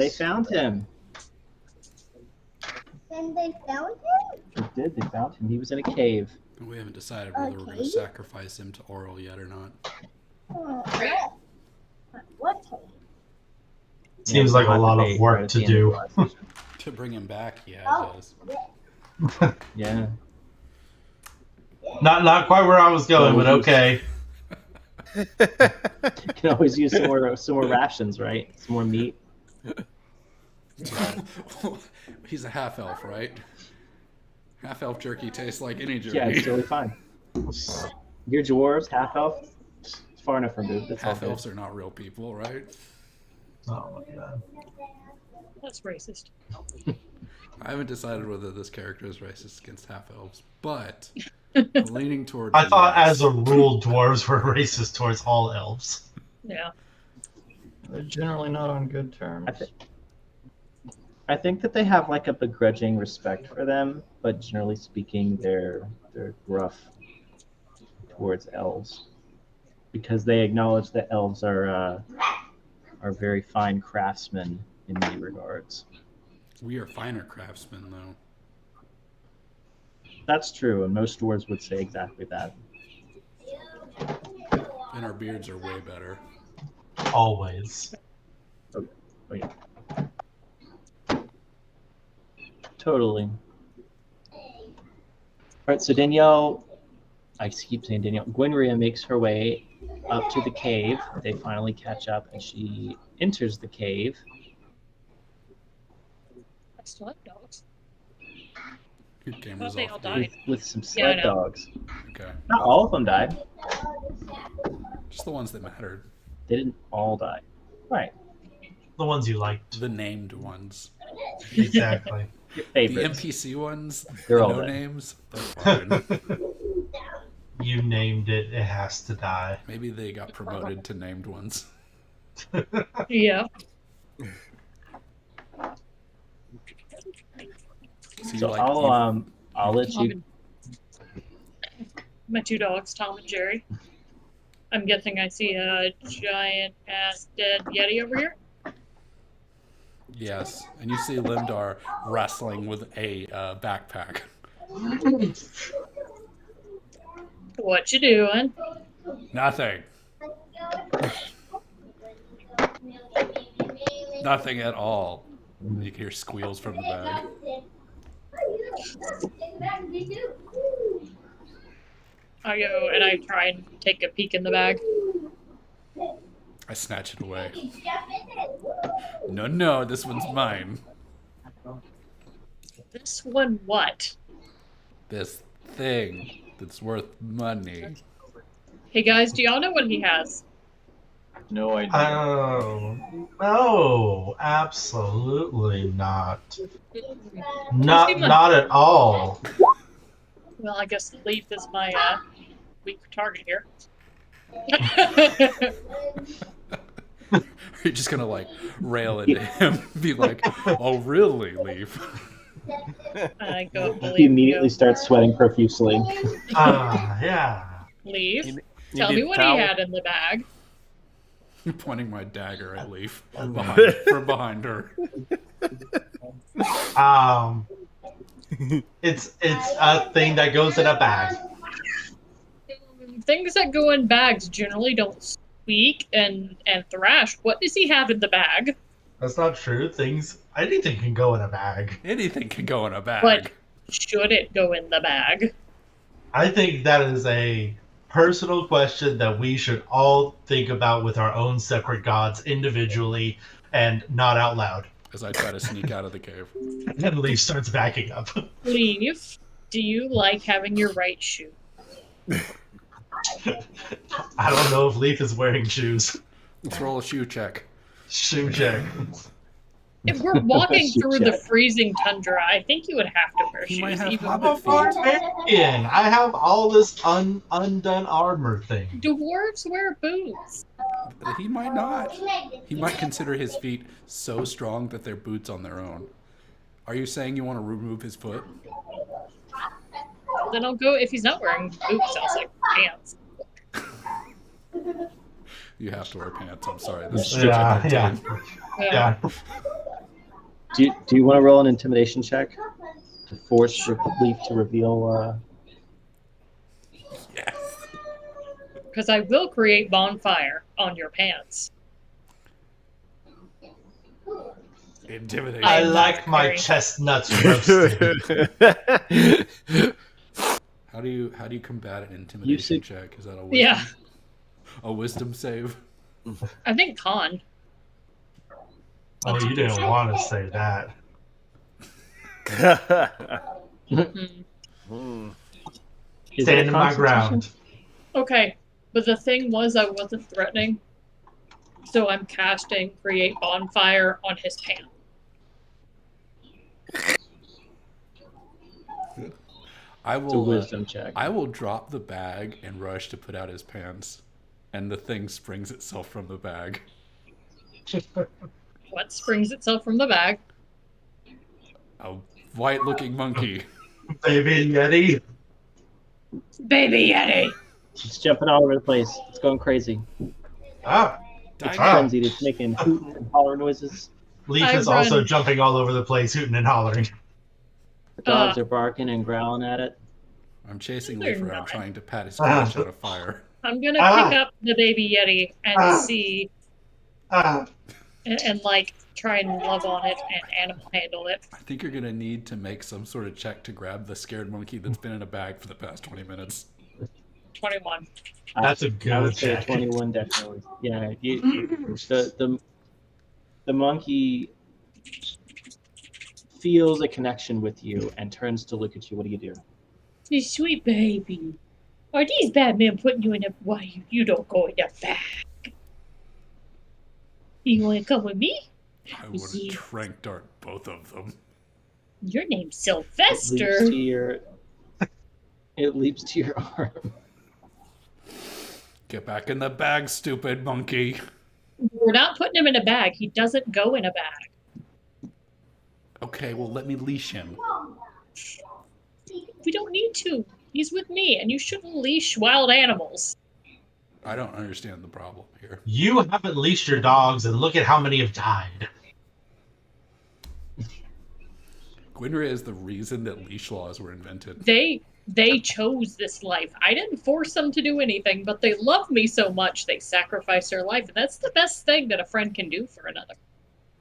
they found him. And they found him? They did. They found him. He was in a cave. We haven't decided whether we're going to sacrifice him to Oral yet or not. Oh, what cave? Seems like a lot of work to do. To bring him back, yeah, Oh. it does. Yeah. Not quite where I was going, but okay. You can always use some more rations, right? Some more meat. He's a half elf, right? Half elf jerky tastes like any jerky. Yeah, it's totally fine. You're dwarves, half elf. It's far enough removed. It's all Half good. elves are not real people, right? Oh, look at that. That's racist. I haven't decided whether this character is racist against half elves, but I'm leaning towards. I thought, yes. as a rule, dwarves were racist towards all elves. Yeah. They're generally not on good terms. I think that they have like a begrudging respect for them, but generally speaking, they're gruff towards elves because they acknowledge that elves are very fine craftsmen in many regards. We are finer craftsmen, though. That's true, and most dwarves would say exactly that. And our beards are way better. Always. Oh, yeah. Totally. All right, so Danielle, I keep saying Danielle, Gwynria makes her way up to the cave. They finally catch up, and she enters the cave. I still have dogs. Your camera's They all off. died. With some Yeah, I sled know. dogs. Okay. Not all of them died. Just the ones that mattered. They didn't all die. Right. The ones you liked. The named ones. Exactly. Your The favorites. NPC ones, They're the all no dead. names, they're fine. You named it. It has to die. Maybe they got promoted to named ones. Yeah. So, So I'll let Tom you. and- My two dogs, Tom and Jerry. I'm guessing I see a giant ass dead Yeti over here. Yes, and you see Limdar wrestling with a backpack. What you doing? Nothing. Nothing at all. You can hear squeals from the bag. I go and I try and take a peek in the bag. I snatch it away. No, this one's mine. This one what? This thing that's worth money. Hey guys, do y'all know what he has? No idea. Oh, no, absolutely not. Seem Not, like- not at all. Well, I guess Leaf is my weak target here. You're just gonna like rail into him, be like, "Oh, really, Leaf?" I go up to Leaf. He and immediately go, starts sweating profusely. Yeah. Leaf, You tell need me a what towel? he had in the bag. Pointing my dagger at Leaf from behind her. It's a thing that goes in a bag. Things that go in bags generally don't squeak and thrash. What does he have in the bag? That's not true. Anything can go in a bag. Anything can go in a bag. But should it go in the bag? I think that is a personal question that we should all think about with our own separate gods individually and not out loud. As I try to sneak out of the cave. And Leaf starts backing up. Leaf, do you like having your right shoe? I don't know if Leaf is wearing shoes. Let's roll a shoe check. Shoe check. If we're walking Shoe through the check. freezing tundra, I think you would have to wear He shoes. might have even hobbit with- Barbarian! I have all this undone armor thing. Dwarves wear boots. He might not. He might consider his feet so strong that they're boots on their own. Are you saying you want to remove his foot? Then I'll go. If he's not wearing boots, I'll say pants. You have to wear pants. I'm sorry. This is Yeah, PG-13. yeah. Do you want to roll an intimidation check to force Leaf to reveal? Yes. Because I will create bonfire on your pants. Intimidation. I I'm like not my very- chestnuts roasted. How do you combat an intimidation should- check? Is that a wisdom? Yeah. A wisdom save? I think con. Oh, you didn't want to say that. Hmm. Is it a Standing my Constitution? ground. Okay, but the thing was I wasn't threatening. So I'm casting create bonfire on his pants. I It's a will. wisdom check. I will drop the bag and rush to put out his pants, and the thing springs itself from the bag. What springs itself from the bag? A white-looking monkey. Baby Yeti. Baby Yeti! It's jumping all over the place. It's going crazy. Ah, It's Ah. frenzied. It's making hooting and holler noises. Leaf I is also run- jumping all over the place, hooting and hollering. The dogs are barking and growling at it. I'm chasing They're Leaf around, not. trying to pat his crotch out of fire. I'm gonna Ah. pick up the baby Yeti and Ah. see Ah, and like try and love on it and animal handle it. I think you're gonna need to make some sort of check to grab the scared monkey that's been in a bag for the past 20 minutes. 21. that's a I good would say check. 21 definitely. Yeah, the monkey feels a connection with you and turns to look at you. What do you do? You sweet baby. Are these bad men putting you in a why you don't go in the bag? You wanna come with me? I would have Yeah. trank dart both of them. Your name's It leaps Sylvester. to your. It leaps to your arm. Get back in the bag, stupid monkey. We're not putting him in a bag. He doesn't go in a bag. Okay, well, let me leash him. We don't need to. He's with me, and you shouldn't leash wild animals. I don't understand the problem here. You haven't leashed your dogs, and look at how many have died. Gwynra is the reason that leash laws were invented. They chose this life. I didn't force them to do anything, but they love me so much they sacrificed their life. And that's the best thing that a friend can do for another.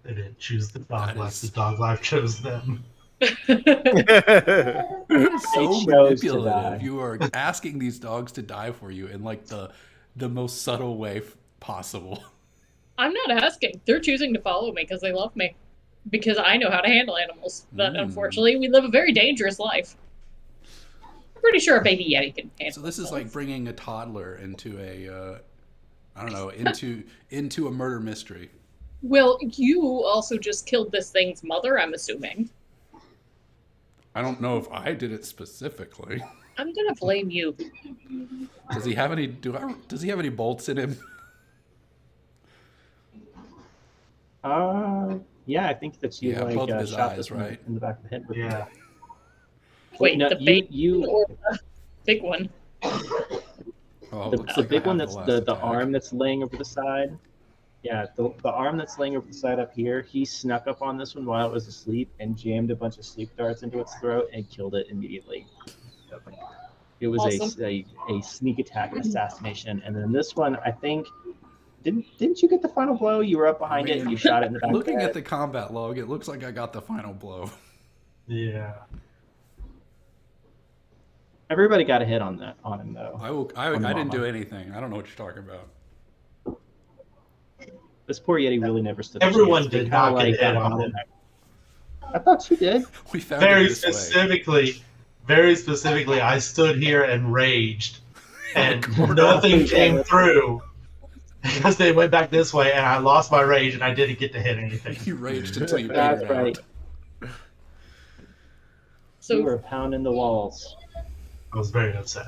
They didn't choose the dog That life. is- The dog life chose them. So chose to manipulative. die. You are asking these dogs to die for you in like the most subtle way possible. I'm not asking. They're choosing to follow me because they love me. Because I know how to handle animals. But Mm. unfortunately, we live a very dangerous life. I'm pretty sure a baby Yeti can handle So this is himself. like bringing a toddler into a, I don't know, into a murder mystery. Well, you also just killed this thing's mother, I'm assuming. I don't know if I did it specifically. I'm gonna blame you. Does he have any? Does he have any bolts in him? Yeah, I think that you Yeah, like both of his shot eyes, this right? in the back of the head. With Yeah. Wait, no, the baby you or the big one? Oh, the looks the like I big one have that's last the attack. arm that's laying over the side. Yeah, the arm that's laying over the side up here. He snuck up on this one while it was asleep and jammed a bunch of sleep darts into its throat and killed it immediately. It was Awesome. a sneak attack and assassination. And then this one, I think, didn't you get the final blow? You were up behind it and you shot it in the back. Looking of the at head. the combat log, it looks like I got the final blow. Yeah. Everybody got a hit on him though. I On the didn't do mama. anything. I don't know what you're talking about. This poor Yeti really never stood. a Everyone chance. They did kinda not get a hit got on him. him. I thought you did. We found Very it this way. specifically, I stood here and raged, and Gordon. nothing came through because they went back this way, and I lost my rage, and I didn't get to hit anything. You raged until you That's petered right. out. You So, were pounding the walls. I was very upset.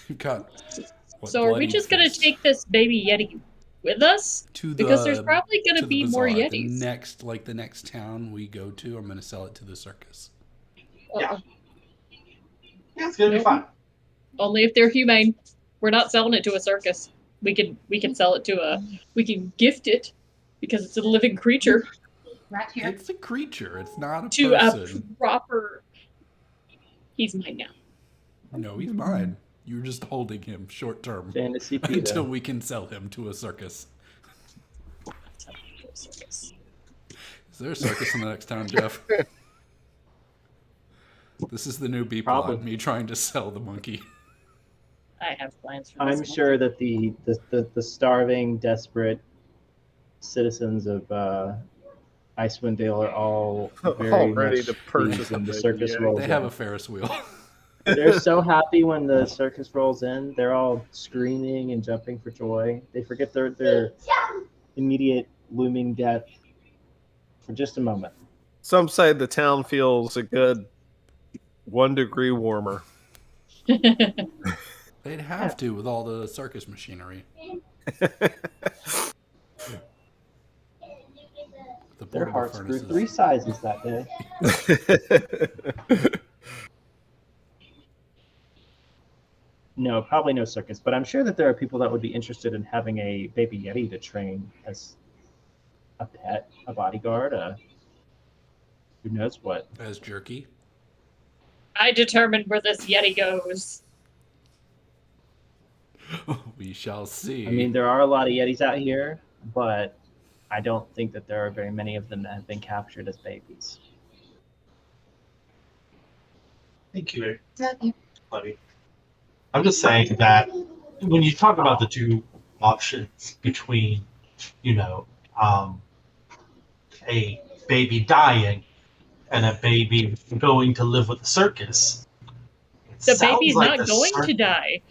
You got. what, so are we bloody just gonna fist. take this baby Yeti with us? to the, Because there's probably to gonna the be more bazaar. Yetis. The next town we go to, I'm gonna sell it to the circus. Yeah. Yeah, it's gonna be Nope. fine. Only if they're humane. We're not selling it to a circus. We can sell it to we can gift it because it's a living creature. Right here. It's a creature. It's not a To person. a proper. He's mine now. No, he's mine. You're just holding him short term Fantasy until PETA. we can sell him to a circus. Circus. Is there a circus in the next town, Jeff? This is the new B Probably. plot. Me trying to sell the monkey. I have plans for this. I'm one. sure that the starving, desperate citizens of Icewind Dale are all very All ready much to purchase pleased when a the baby circus Yeti. rolls They have in. a Ferris wheel. They're so happy when the circus rolls in. They're all screaming and jumping for joy. They forget their immediate looming death for just a moment. Some say the town feels a good 1 degree warmer. They'd have to with all the circus machinery. The Their portable hearts grew furnaces. 3 sizes that day. No, probably no circus, but I'm sure that there are people that would be interested in having a baby Yeti to train as a pet, a bodyguard, who knows what. As jerky. I determined where this Yeti goes. We shall see. I mean, there are a lot of Yetis out here, but I don't think that there are very many of them that have been captured as babies. Thank you, Okay. buddy. I'm just saying that when you talk about the two options between, a baby dying and a baby going to live with the circus, it The sounds baby's like not the going cir- to die.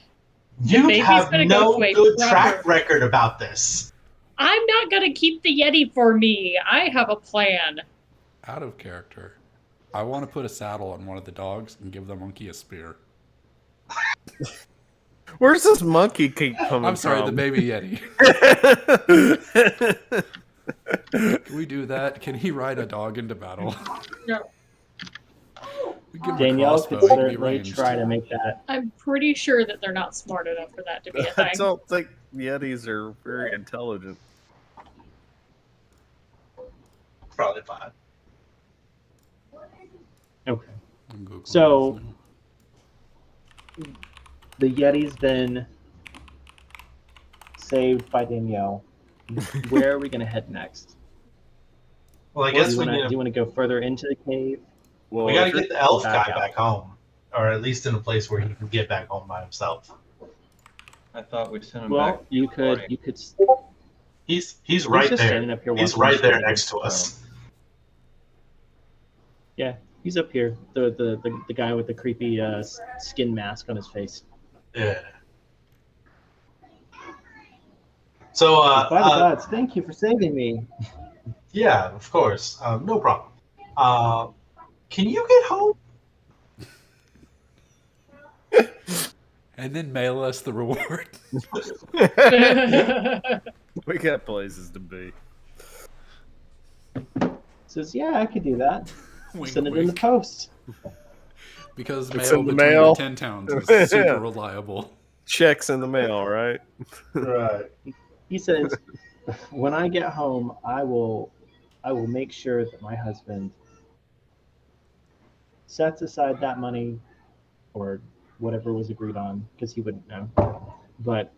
You baby's have gonna go no to a good proper- track record about this. I'm not gonna keep the Yeti for me. I have a plan. Out of character. I want to put a saddle on one of the dogs and give the monkey a spear. Where's this monkey keep coming I'm sorry, the from? baby Yeti. Can we do that? Can he ride a dog into battle? No. We give him a Danielle crossbow, could he can be certainly ranged. try to make that. I'm pretty sure that they're not smart enough for that to be a I thing. don't think Yetis are very intelligent. Probably fine. Okay. I'm Googling So- this now. The Yeti's been saved by Danielle. Where are we going to head next? Well, I Do guess you we want need to go further into the cave? Well, we got to if get the elf back guy out. back home, or at least in a place where he can get back home by himself. I thought we sent him Well, back. you could. He's He's right just there. standing up here. He's watching right the there show. next to us. Yeah, he's up here. The guy with the creepy skin mask on his face. Yeah. So, By the gods, thank you for saving me. yeah, of course, no problem. Can you get home? And then mail us the reward. we got places to be. Says, yeah, I could do that. Wink, Send it in the wink. post. Because It's mail in the between mail. the 10 towns is super Yeah. reliable. Checks in the mail, right? Right. He says, when I get home, I will make sure that my husband sets aside that money or whatever was agreed on, because he wouldn't know. But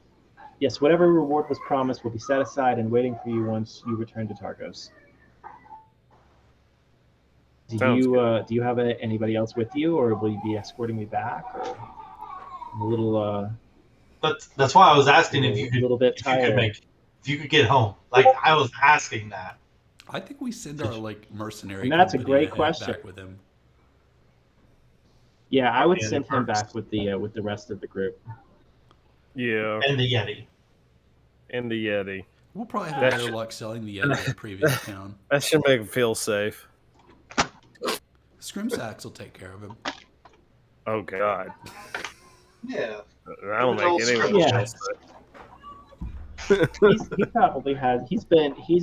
yes, whatever reward was promised will be set aside and waiting for you once you return to Targos. Sounds Do you have anybody else with you, or will you be escorting me back? Or I'm a little That's why I was asking if a you could, little bit if you could tired. if you could get home. Like I was asking that. I think we send our mercenary. And that's a company great to head question. Back with him. Yeah, I would Yeah, send him first. back with the rest of the group. Yeah, And the Yeti. and the Yeti. We'll probably have That better should- luck selling the Yeti in the previous town. That should make him feel safe. Scrimsax will take care of him. Oh God, Yeah. I don't Little make anyone scribble. feel safe. He probably has. He's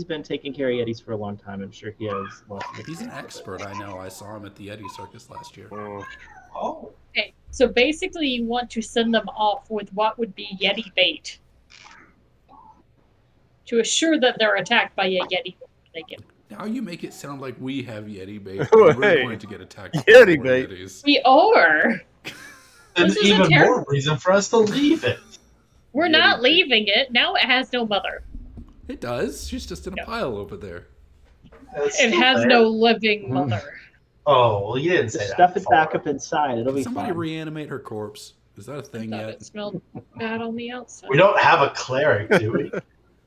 been taking care of Yetis for a long time. I'm sure he has lots of He's an experience. expert, I know. I saw him at the Yeti Circus last year. Mm. Oh. Okay, so basically you want to send them off with what would be Yeti bait. To assure that they're attacked by a Yeti when they get Now you make it sound like we have Yeti bait. We're Hey, going to get attacked. Yeti by bait. Yetis. We are. Then This is a even terrible- more reason for us to leave it. We're Yeti not bait. leaving it. Now it has no mother. It does. She's just in a Yeah. pile over there. It's It still has there. no living mother. Oh, well, you didn't say Just that. stuff it back before. up inside. It'll Can be somebody fine. reanimate her corpse? Is that a I thing thought yet? it smelled bad on the outside. We don't have a cleric, do we?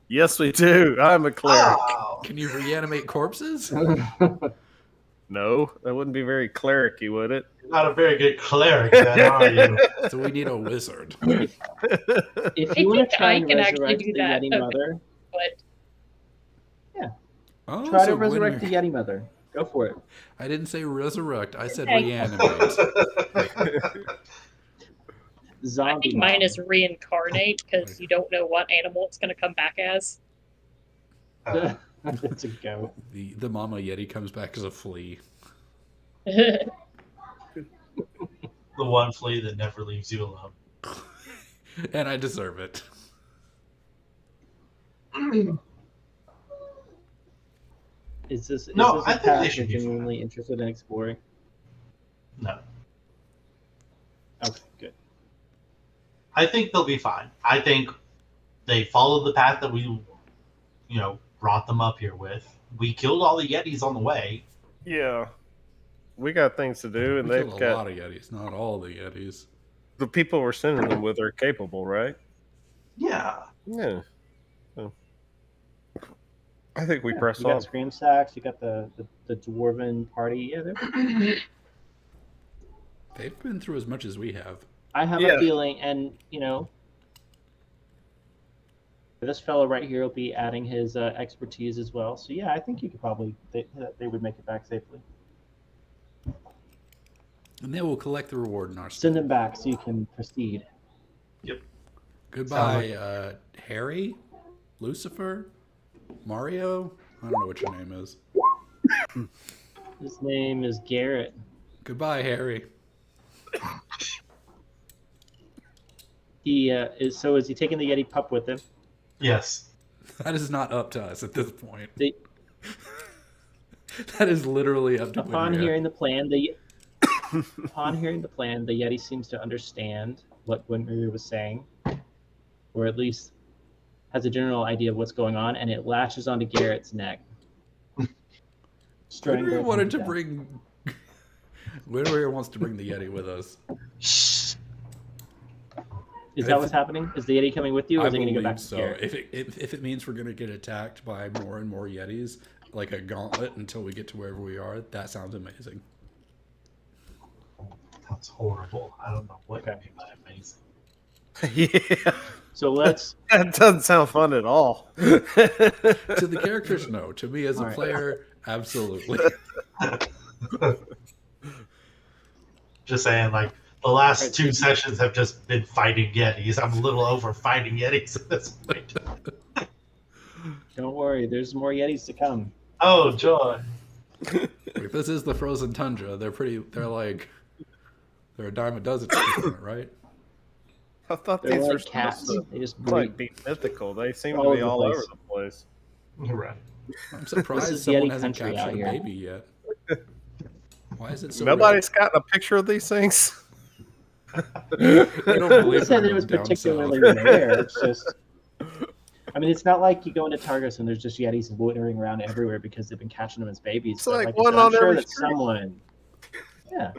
Yes, we do. I'm a cleric. Oh, Can you reanimate corpses? No, that wouldn't be very cleric-y, would it? you're not a very good cleric, then, are you? So we need a wizard. If I you want think to try I and can actually resurrect do the that. Yeti Okay. mother, But Oh, try so to resurrect Gwyn- the Yeti mother. Go for it. I didn't say resurrect. I said Okay. reanimate. Zombie. I think mine mom. is reincarnate because you don't know what animal it's going to come back as. It's a goat. The mama Yeti comes back as a flea. The one flea that never leaves you alone. And I deserve it. Is this No, is I this a think they path should you're be fine. genuinely interested in exploring? No. Okay, good. I think they'll be fine. I think they followed the path that we, brought them up here with. We killed all the Yetis on the way. Yeah. We got things to do, and We they've killed a got lot of Yetis, not all the Yetis. the people we're sending them with are capable, right? Yeah. Yeah. So, I think we Yeah, press you on. got Scream Sacks, you got the Dwarven party. Yeah, They've been through as much as we have. I have Yeah. a feeling, and this fellow right here will be adding his expertise as well. So yeah, I think you could probably they would make it back safely. And they will collect the reward in our Send them back so you can proceed. Goodbye, Harry, Lucifer, Mario. I don't know what your name is. His name is Garrett. Goodbye, Harry. He is. So is he taking the Yeti pup with him? Yes. That is not up to us at this point. They- That is literally up to Upon Winria. hearing the plan, upon hearing the plan, the Yeti seems to understand what Winry was saying, or at least has a general idea of what's going on, and it latches onto Garrett's neck. Strangling Winria him wanted to death. bring. Winria wants to bring the Yeti with us. Is that what's happening? Is the Yeti coming with you, or I is it going to go believe back to so. Garrett? If it means we're going to get attacked by more and more Yetis, like a gauntlet until we get to wherever we are, that sounds amazing. That's horrible. I don't know what you Okay. mean by amazing. Yeah. So let's. That doesn't sound fun at all. To the characters, no. To me as a All right. player, absolutely. Just saying, like, the last Alright, two so- sessions have just been fighting Yetis. I'm a little over fighting Yetis at this point. Don't worry, there's more Yetis to come. Oh, joy. If this is the frozen tundra, they're a dime a dozen, right? I thought They're these were like cats. supposed They just to breed. like be mythical. They seem All to over be the all place. over the place. Right. I'm surprised is someone Yeti hasn't country out captured a here. baby yet. Why is it so Nobody's gotten a picture of these things. rare? I don't Who believe said in it was down particularly south. rare? It's just. I mean, it's not like you go into Targus and there's just Yetis loitering around everywhere because they've been catching them as babies. It's but like I one said, on I'm sure every that street. someone. Yeah.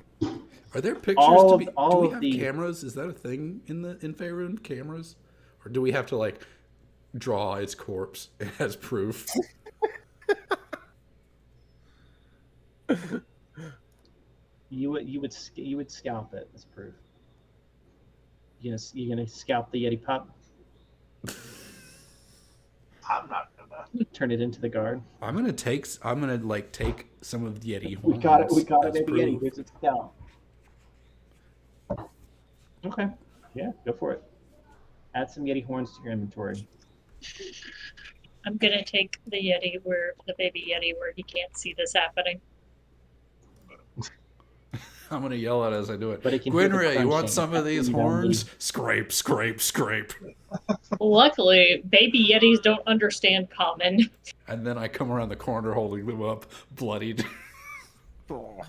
Are there pictures All to of- be? all Do we of have the- cameras? Is that a thing in Faerun? Cameras, or do we have to like draw its corpse as proof? You would scalp it as proof. You're gonna scalp the Yeti pup, I'm not gonna. turn it into the guard. I'm gonna take some of the Yeti We horns. got it. We got it, as baby proof. Yeti. Here's its scalp. Okay. Yeah, go for it. Add some Yeti horns to your inventory. I'm gonna take the Yeti the baby Yeti where he can't see this happening. I'm gonna yell at it as I do it. But it can hear the Gwynria, you want crunching. some of these You don't horns? Scrape, scrape, scrape. Luckily, baby Yetis don't understand common. And then I come around the corner holding them up, bloodied. Poor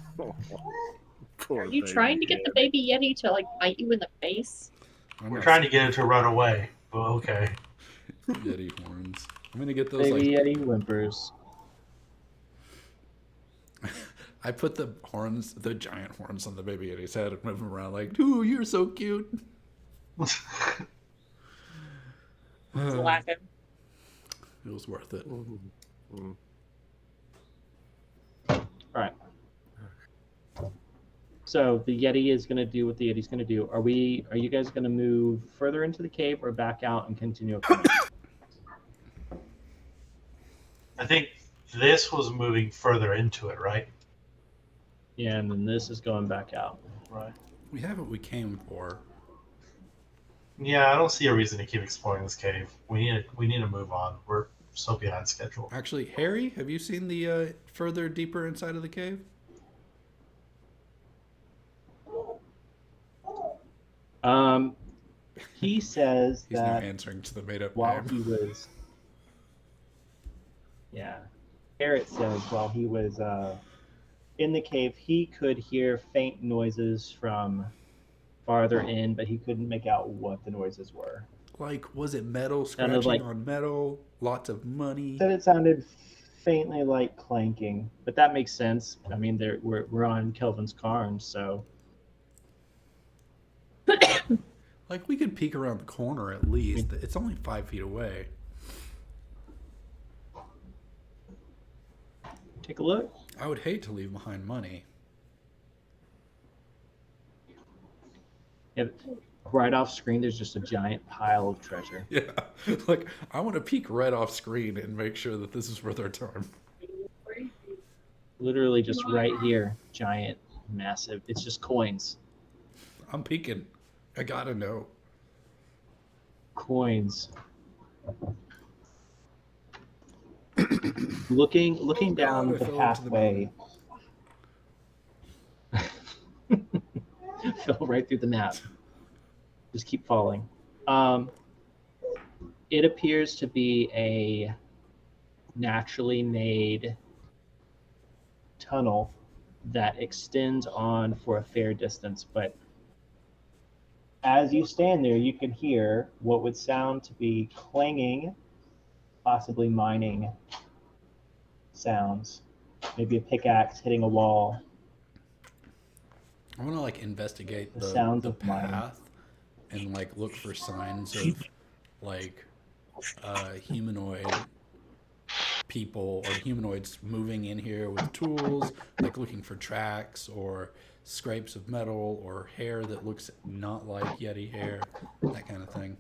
Are you baby trying to get the kid. baby Yeti to like bite you in the face? I'm We're not trying to get it to run away, but okay. Yeti horns. I'm gonna get those Baby like. Yeti whimpers. I put the horns, the giant horns, on the baby Yeti's head and move him around like, "Ooh, you're so cute." It's laughing. It was worth it. Mm. All right. So the Yeti is going to do what the Yeti's going to do. Are you guys going to move further into the cave or back out and continue? I think this was moving further into it, right? Yeah, and then this is going back out. Right. We have what we came for. Yeah, I don't see a reason to keep exploring this cave. We need to move on. We're so behind schedule. Actually, Harry, have you seen the further deeper inside of the cave? He says He's now that answering to the made-up while name. he was, Garrett says while he was in the cave, he could hear faint noises from farther in, but he couldn't make out what the noises were. Like, was it metal Sounded scratching like- on metal? Lots of money. Said it sounded faintly like clanking, but that makes sense. I mean, we're on Kelvin's Cairn, so Like, we could peek around the corner at least. It's only 5 feet away. take a look. I would hate to leave behind money. Yeah, right off screen, there's just a giant pile of treasure. Yeah. Like, I want to peek right off screen and make sure that this is worth our time. Literally just right here, giant, massive. It's just coins. I'm peeking. I gotta know. Coins. looking down God, I the fell into the pathway. Fell right through the map. Just keep falling. It appears to be a naturally made tunnel that extends on for a fair distance, but as you stand there, you can hear what would sound to be clanging, possibly mining sounds. Maybe a pickaxe hitting a wall. I want to like investigate The the sounds of mining. path and like look for signs of like humanoid people or humanoids moving in here with tools, like looking for tracks or scrapes of metal or hair that looks not like Yeti hair, that kind of thing.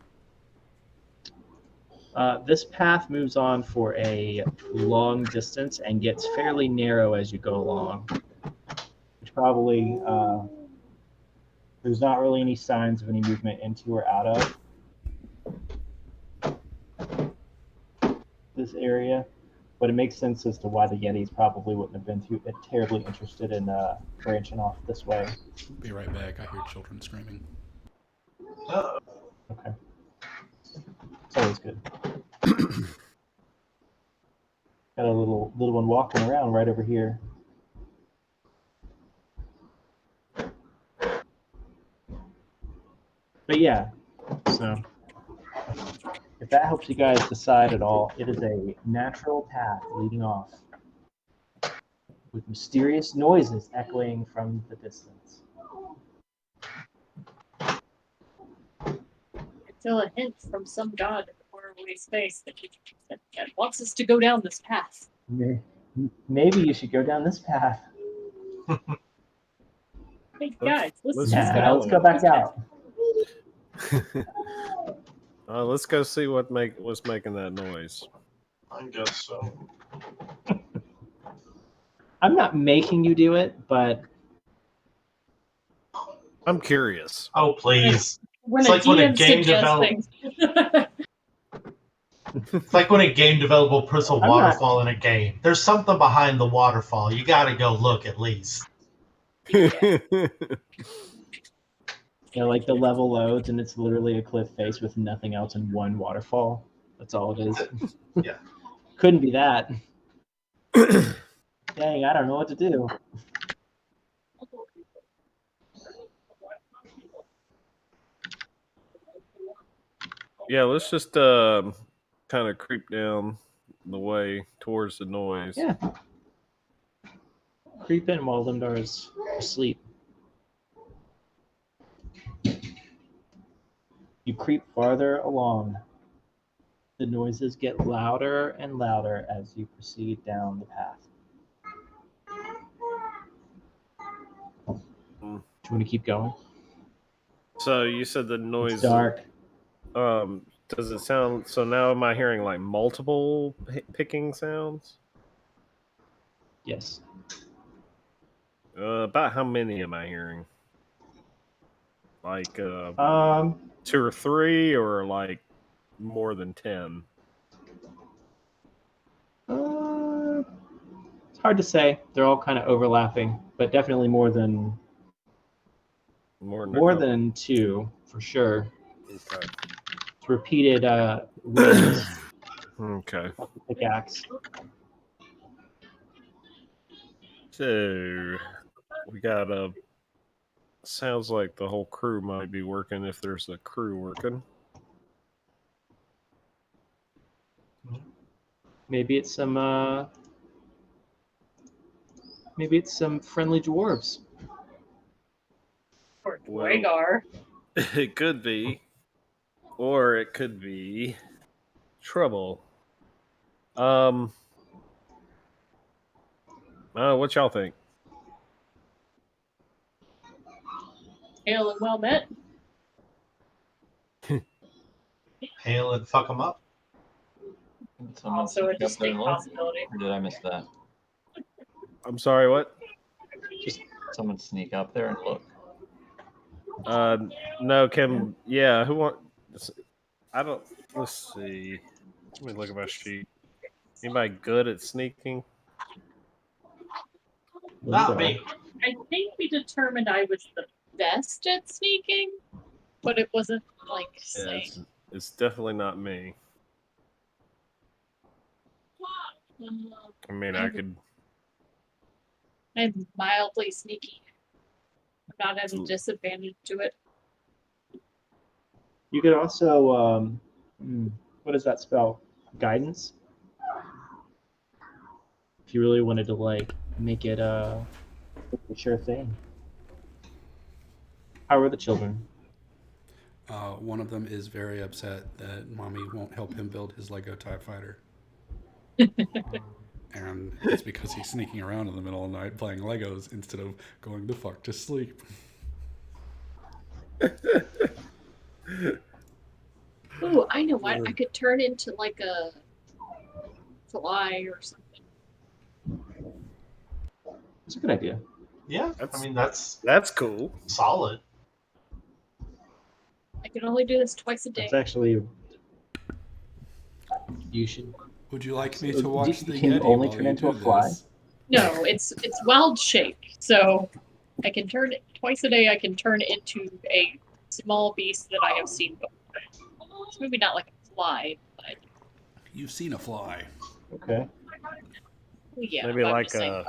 This path moves on for a long distance and gets fairly narrow as you go along. Which probably there's not really any signs of any movement into or out of this area, but it makes sense as to why the Yetis probably wouldn't have been too terribly interested in branching off this way. Be right back. I hear children screaming. Okay, it's always good. Got a little one walking around right over here. But yeah, so if that helps you guys decide at all, it is a natural path leading off with mysterious noises echoing from the distance. I feel a hint from some god in the faraway space that wants us to go down this path. Maybe you should go down this path. Hey guys, listen. Yeah, let's go back out. Let's go see what's making that noise. I guess so. I'm not making you do it, but I'm curious. Oh, please. When It's a like when a DM game suggests develop- things. It's like when a game developer puts a I'm not- waterfall in a game. There's something behind the waterfall. You got to go look at least. you know, like the level loads and it's literally a cliff face with nothing else and one waterfall. That's all it is. Yeah. Couldn't be that. Dang, I don't know what to do. Yeah, let's just kind of creep down the way towards the noise. Yeah. Creep in while Limdar's asleep. You creep farther along. The noises get louder and louder as you proceed down the path. Do you want to keep going? So you said the noise. It's dark. Does it sound? So now am I hearing like multiple picking sounds? Yes. About how many am I hearing? Like 2 or 3, or like more than 10? It's hard to say. They're all kind of overlapping, but definitely more than More than 2 for sure. Okay. It's repeated rings Okay. of the pickaxe. So we got a. Sounds like the whole crew might be working if there's a crew working. Maybe it's some friendly dwarves. Or Well- Dwagar. It could be, or it could be trouble. What y'all think? Hail and well met. Hail and fuck them up. Did someone Also a sneak up there distinct and look? possibility. Or did I miss that? I'm sorry, what? Someone sneak up there and look. No, Kim. Yeah, who want? I don't. Let's see. Let me look at my sheet. Anybody good at sneaking? Not me. I think we determined I was the best at sneaking, but it wasn't like Yeah, saying. it's definitely not me. I mean, I could. I'm mildly sneaky. I'm not at a disadvantage to it. You could also what does that spell? Guidance. If you really wanted to like make it a sure thing. How are the children? One of them is very upset that mommy won't help him build his Lego TIE Fighter. And it's because he's sneaking around in the middle of the night playing Legos instead of going the fuck to sleep. Ooh, I know what. I could turn into like a fly or something. It's a good idea. Yeah, I mean that's cool. solid. I can only do this twice a day. It's actually you should. Would you like me So, to watch the can you Yeti only while turn you into do a fly? this? No, it's wild shape. So I can turn it twice a day. I can turn into a small beast that I have seen before. It's maybe not like a fly, but You've seen a fly. Okay. yeah. Maybe I'm like just saying,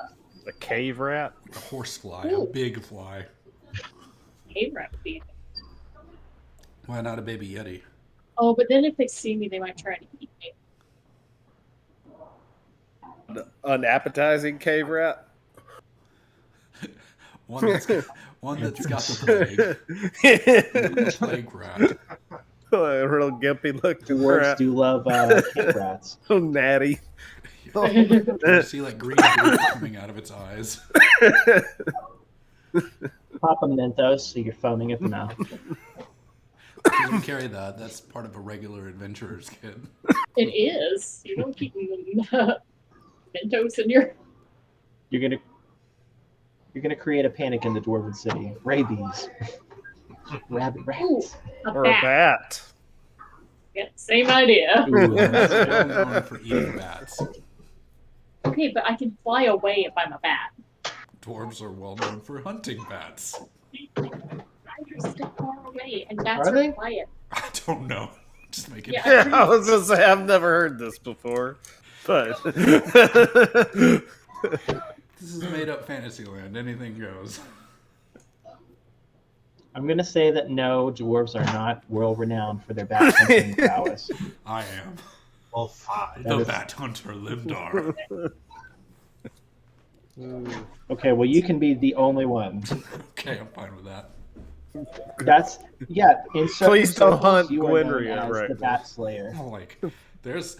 a cave rat. A horse fly, Ooh. a big fly. cave rat would be. Why not a baby Yeti? Oh, but then if they see me, they might try to eat me. Unappetizing cave rat. One that's got the plague rat. A real gimpy looking Dwarves rat. do love cave rats. Oh, natty. You see like green goo coming out of its eyes. Pop a Mentos so you're foaming at the mouth. You don't carry that. That's part of a regular adventurer's kit. It is. You don't keep Mentos in your. You're gonna create a panic in the dwarven city. Rabies. Rabbit Ooh, rats. a Or a bat. bat. Yeah, same idea. Ooh, It's well known for eating bats. Okay, but I can fly away if I'm a bat. Dwarves are well known for hunting bats. Tigers stay far away, and bats Are are they? quiet. I don't know. Just make it. Yeah. Yeah, I was gonna say I've never heard this before. But This is made up Fantasyland. Anything goes. I'm gonna say that no, dwarves are not world renowned for their bat hunting prowess. I am. Well, fine. The is- Bat Hunter Limdar. Okay, well you can be the only one. Okay, I'm fine with that. That's in certain Please don't circles, hunt you are known Gwynria as right the now. Bat Slayer. I'm like, there's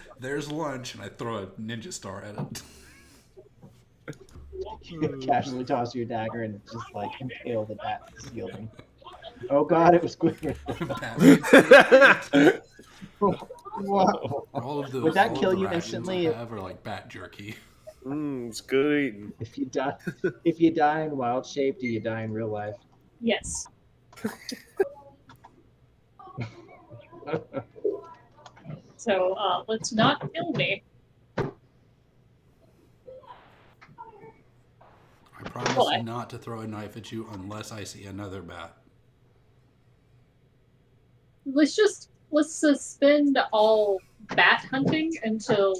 lunch, and I throw a ninja star at it. You casually toss your dagger and just like impale the bat ceiling. Oh god, it was Gwynria. Whoa. All of those. Would that all of kill the you rations instantly? I have are like bat jerky. it's good eating. If you die in wild shape, do you die in real life? Yes. So let's not kill me. I promise What? not to throw a knife at you unless I see another bat. Let's suspend all bat hunting until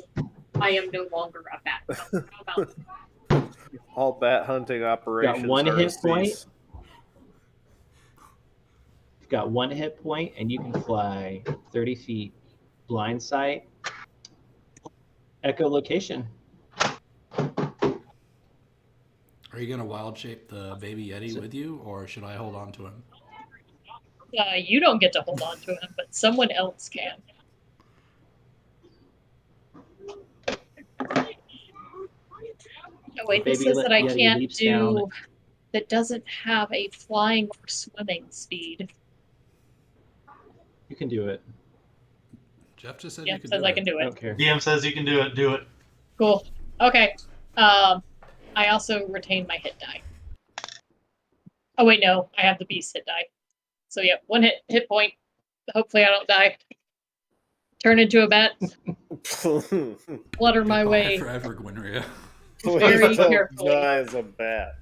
I am no longer a bat hunter. How about All bat hunting operations. one are hit point? ceased. You've got 1 hit point, and you can fly 30 feet. Blind sight. Echolocation. Are you gonna wild shape the baby Yeti with you, or should I hold on to him? you don't get to hold on to him, but someone else can. Oh wait, this Baby says that I Yeti can't leaps do down. that doesn't have a flying or swimming speed. You can do it. Jeff just said Yeah, you it could says do I it. can do I it. don't care. DM says you can do it. Do it. Cool. Okay. I also retain my hit die. Oh wait, no, I have the beast hit die. So yeah, 1 hit point. Hopefully I don't die. Turn into a bat. Flutter my Goodbye way. forever, Gwynria. Very Please don't carefully. die as a bat.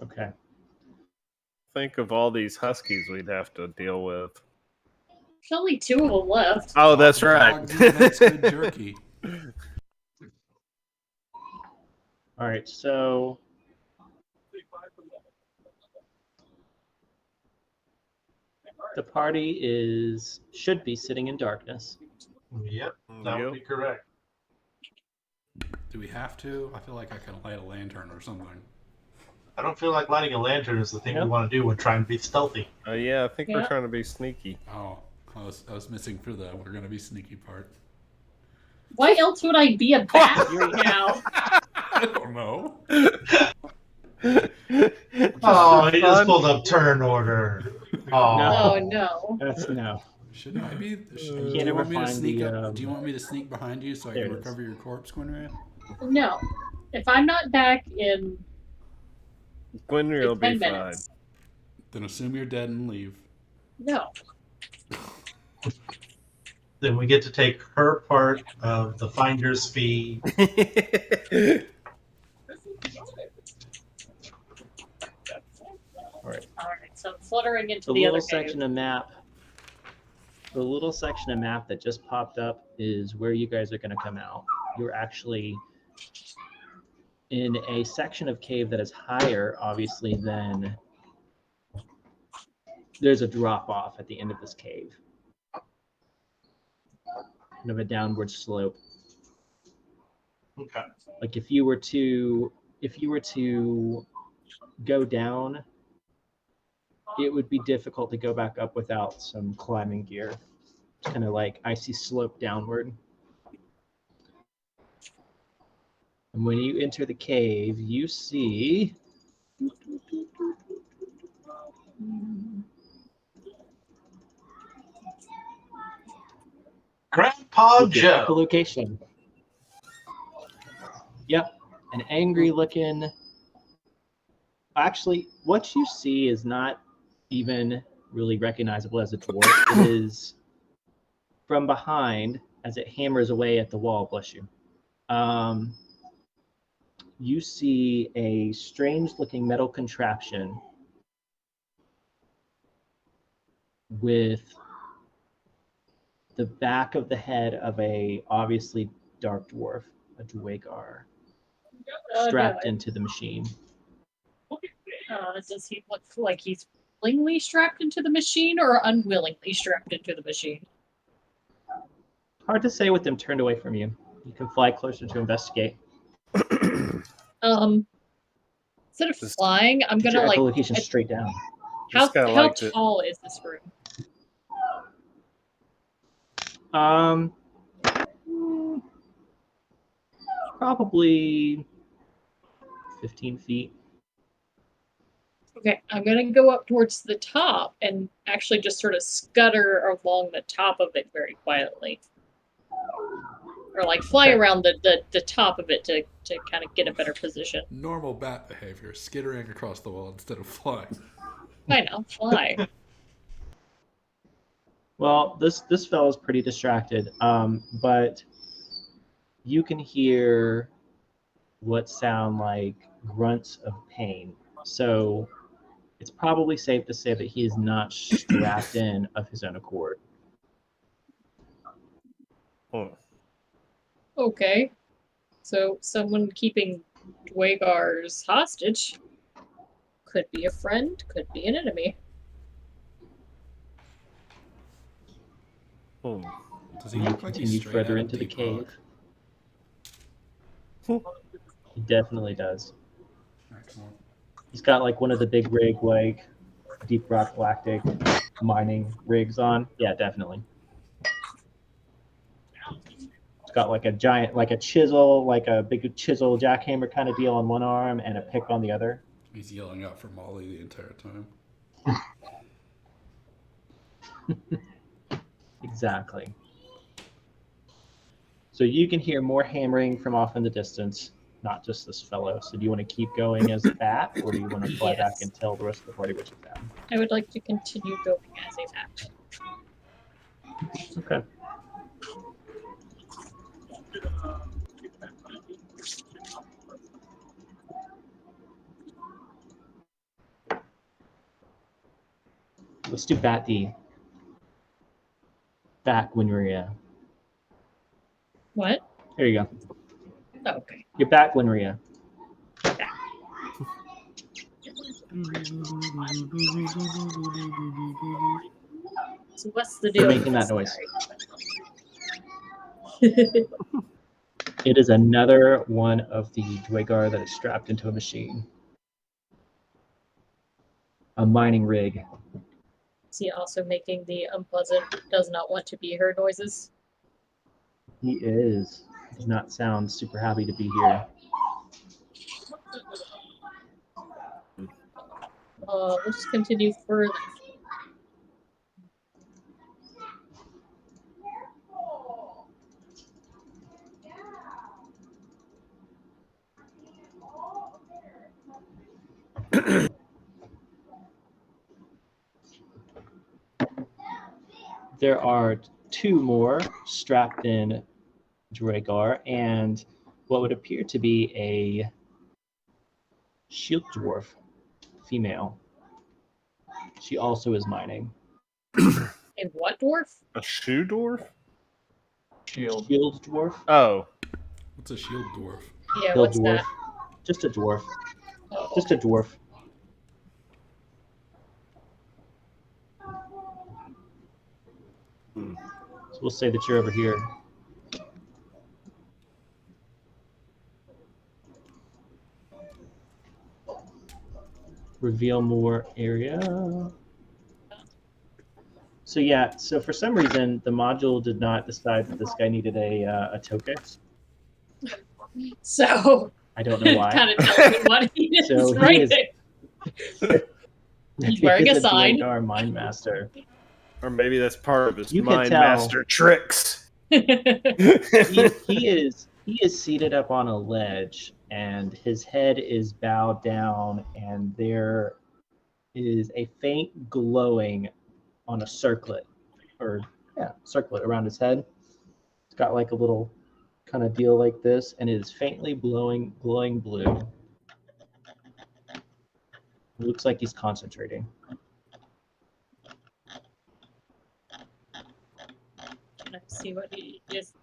Okay. Think of all these huskies we'd have to deal with. There's only 2 of them left. Oh, that's right. Dogs eat makes good jerky. All right. So the party should be sitting in darkness. Yep, that would be correct. Do we have to? I feel like I could light a lantern or something. I don't feel like lighting a lantern is the thing Yep. we want to do when trying to be stealthy. Yeah, I think we're Yeah. trying to be sneaky. Oh, I was missing for the we're gonna be sneaky part. Why else would I be a bat right now? I don't know. Oh, he just pulled up turn order. Oh, Oh no. That's no. Shouldn't I be? can't Do you ever want me to find sneak the, up? Do you want me to sneak behind you so I there can it is. recover your corpse, Gwynria? No. If I'm not back in Gwynria will 10 be fine. minutes. Then assume you're dead and leave. No. then we get to take her part of the finder's fee. All right. Alright, so I'm fluttering into The the little other section of map. The little section of map that just popped up is where you guys are going to come out. You're actually in a section of cave that is higher, obviously, than there's a drop off at the end of this cave. Kind of a downward slope. Okay. Like if you were to go down, it would be difficult to go back up without some climbing gear. It's kind of like icy slope downward. And when you enter the cave, you see Grandpa you get Joe. echolocation. Yep, an angry looking. Actually, what you see is not even really recognizable as a dwarf. It is from behind as it hammers away at the wall. Bless you. You see a strange looking metal contraption with the back of the head of a obviously dark dwarf, a Dwagar, strapped into the machine. Does he look like he's willingly strapped into the machine or unwillingly strapped into the machine? Hard to say with them turned away from you. You can fly closer to investigate. Instead of flying, I'm Get gonna your like. echolocation straight down. How Just kinda liked it. tall is this room? Probably 15 feet. Okay, I'm gonna go up towards the top and actually just sort of scutter along the top of it very quietly. Or like fly Okay. around the top of it to kind of get a better position. Normal bat behavior, skittering across the wall instead of flying. I know, fly. Well, this fellow's pretty distracted, but you can hear what sound like grunts of pain. So it's probably safe to say that he is not strapped in of his own accord. Hmm. Okay. So someone keeping Dwagars hostage could be a friend, could be an enemy. Hmm. Does he You look like he's continue straight further out of into the Deep cave. Rock? He definitely does. Excellent. He's got like one of the big rig, like Deep Rock Galactic mining rigs on. Yeah, definitely. It's got like a giant, like a chisel, like a big chisel jackhammer kind of deal on one arm and a pick on the other. He's yelling out for Molly the entire time. Exactly. So you can hear more hammering from off in the distance, not just this fellow. So do you want to keep going as a bat, or do you want to fly back Yes. and tell the rest of the party what you've found? I would like to continue going as a bat. Okay. Let's do Bat D. Back Winria. What? There you go. Oh, okay. You're back Winria. So what's the deal? You're with making that this noise. guy? It is another one of the Dwagar that is strapped into a machine. A mining rig. Is he also making the unpleasant, does not want to be heard noises? He is. Does not sound super happy to be here. Let's continue further. There are two more strapped in Dwagar and what would appear to be a shield dwarf female. She also is mining. A what dwarf? A shoe dwarf? Shield. Shield dwarf? Oh. What's a shield dwarf? Yeah, Shield what's dwarf. that? Just a dwarf. Oh, Just a dwarf. Hmm. So we'll say that you're over here. Reveal more area. So yeah, so for some reason the module did not decide that this guy needed a token. so I don't know why. kind of tells me what he is, So he right? is- He's wearing He a is sign. Dwagar Mind Master. Or maybe that's part of his You can mind tell. master tricks. He is seated up on a ledge and his head is bowed down and there is a faint glowing on a circlet circlet around his head. It's got like a little kind of deal like this and it is faintly glowing blue. It looks like he's concentrating. Can I see what he is?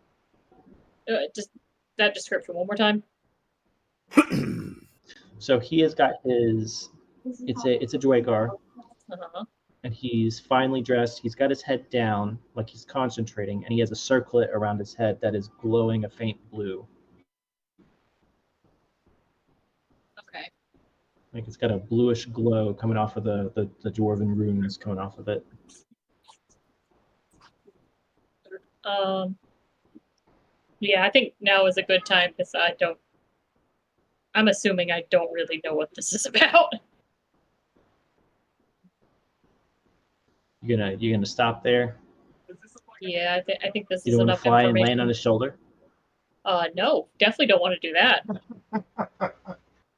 Just that description one more time. So he has got his. It's a Dwagar, Uh-huh. and he's finely dressed. He's got his head down, like he's concentrating, and he has a circlet around his head that is glowing a faint blue. Okay. Like it's got a bluish glow coming off of the dwarven runes coming off of it. Yeah, I think now is a good time because I'm assuming I don't really know what this is about. You're gonna stop there. Yeah, I think this You is don't want to enough fly and information. land on his shoulder. No, definitely don't want to do that.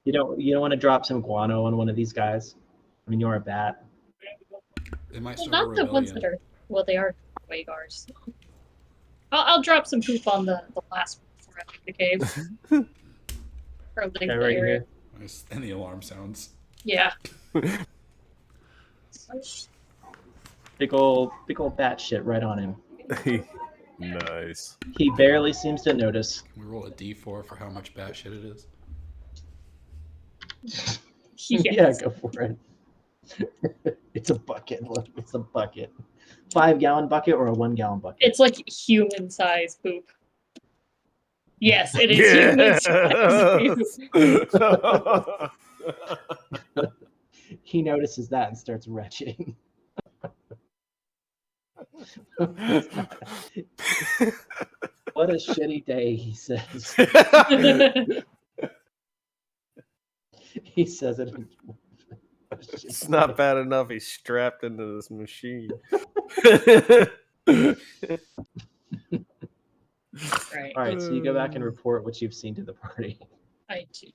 You don't want to drop some guano on one of these guys. I mean, you're a bat. They might Well, start not a the ones rebellion. that are. Well, they are Waygars. I'll drop some poop on the last one before I leave the cave. Or leave Okay, the right area. here. Nice. And the alarm sounds. Yeah. Big old bat shit right on him. Nice. He barely seems to notice. Can we roll a d4 for how much batshit it is? Yes. Yeah, go for it. It's a bucket. Look, it's a bucket. 5-gallon bucket or a 1-gallon bucket? It's like human size poop. Yes, it is human size poop. He notices that and starts retching. What a shitty day, he says. He says it. It's not bad enough he's strapped into this machine. Right. All right, so you go back and report what you've seen to the party. I do.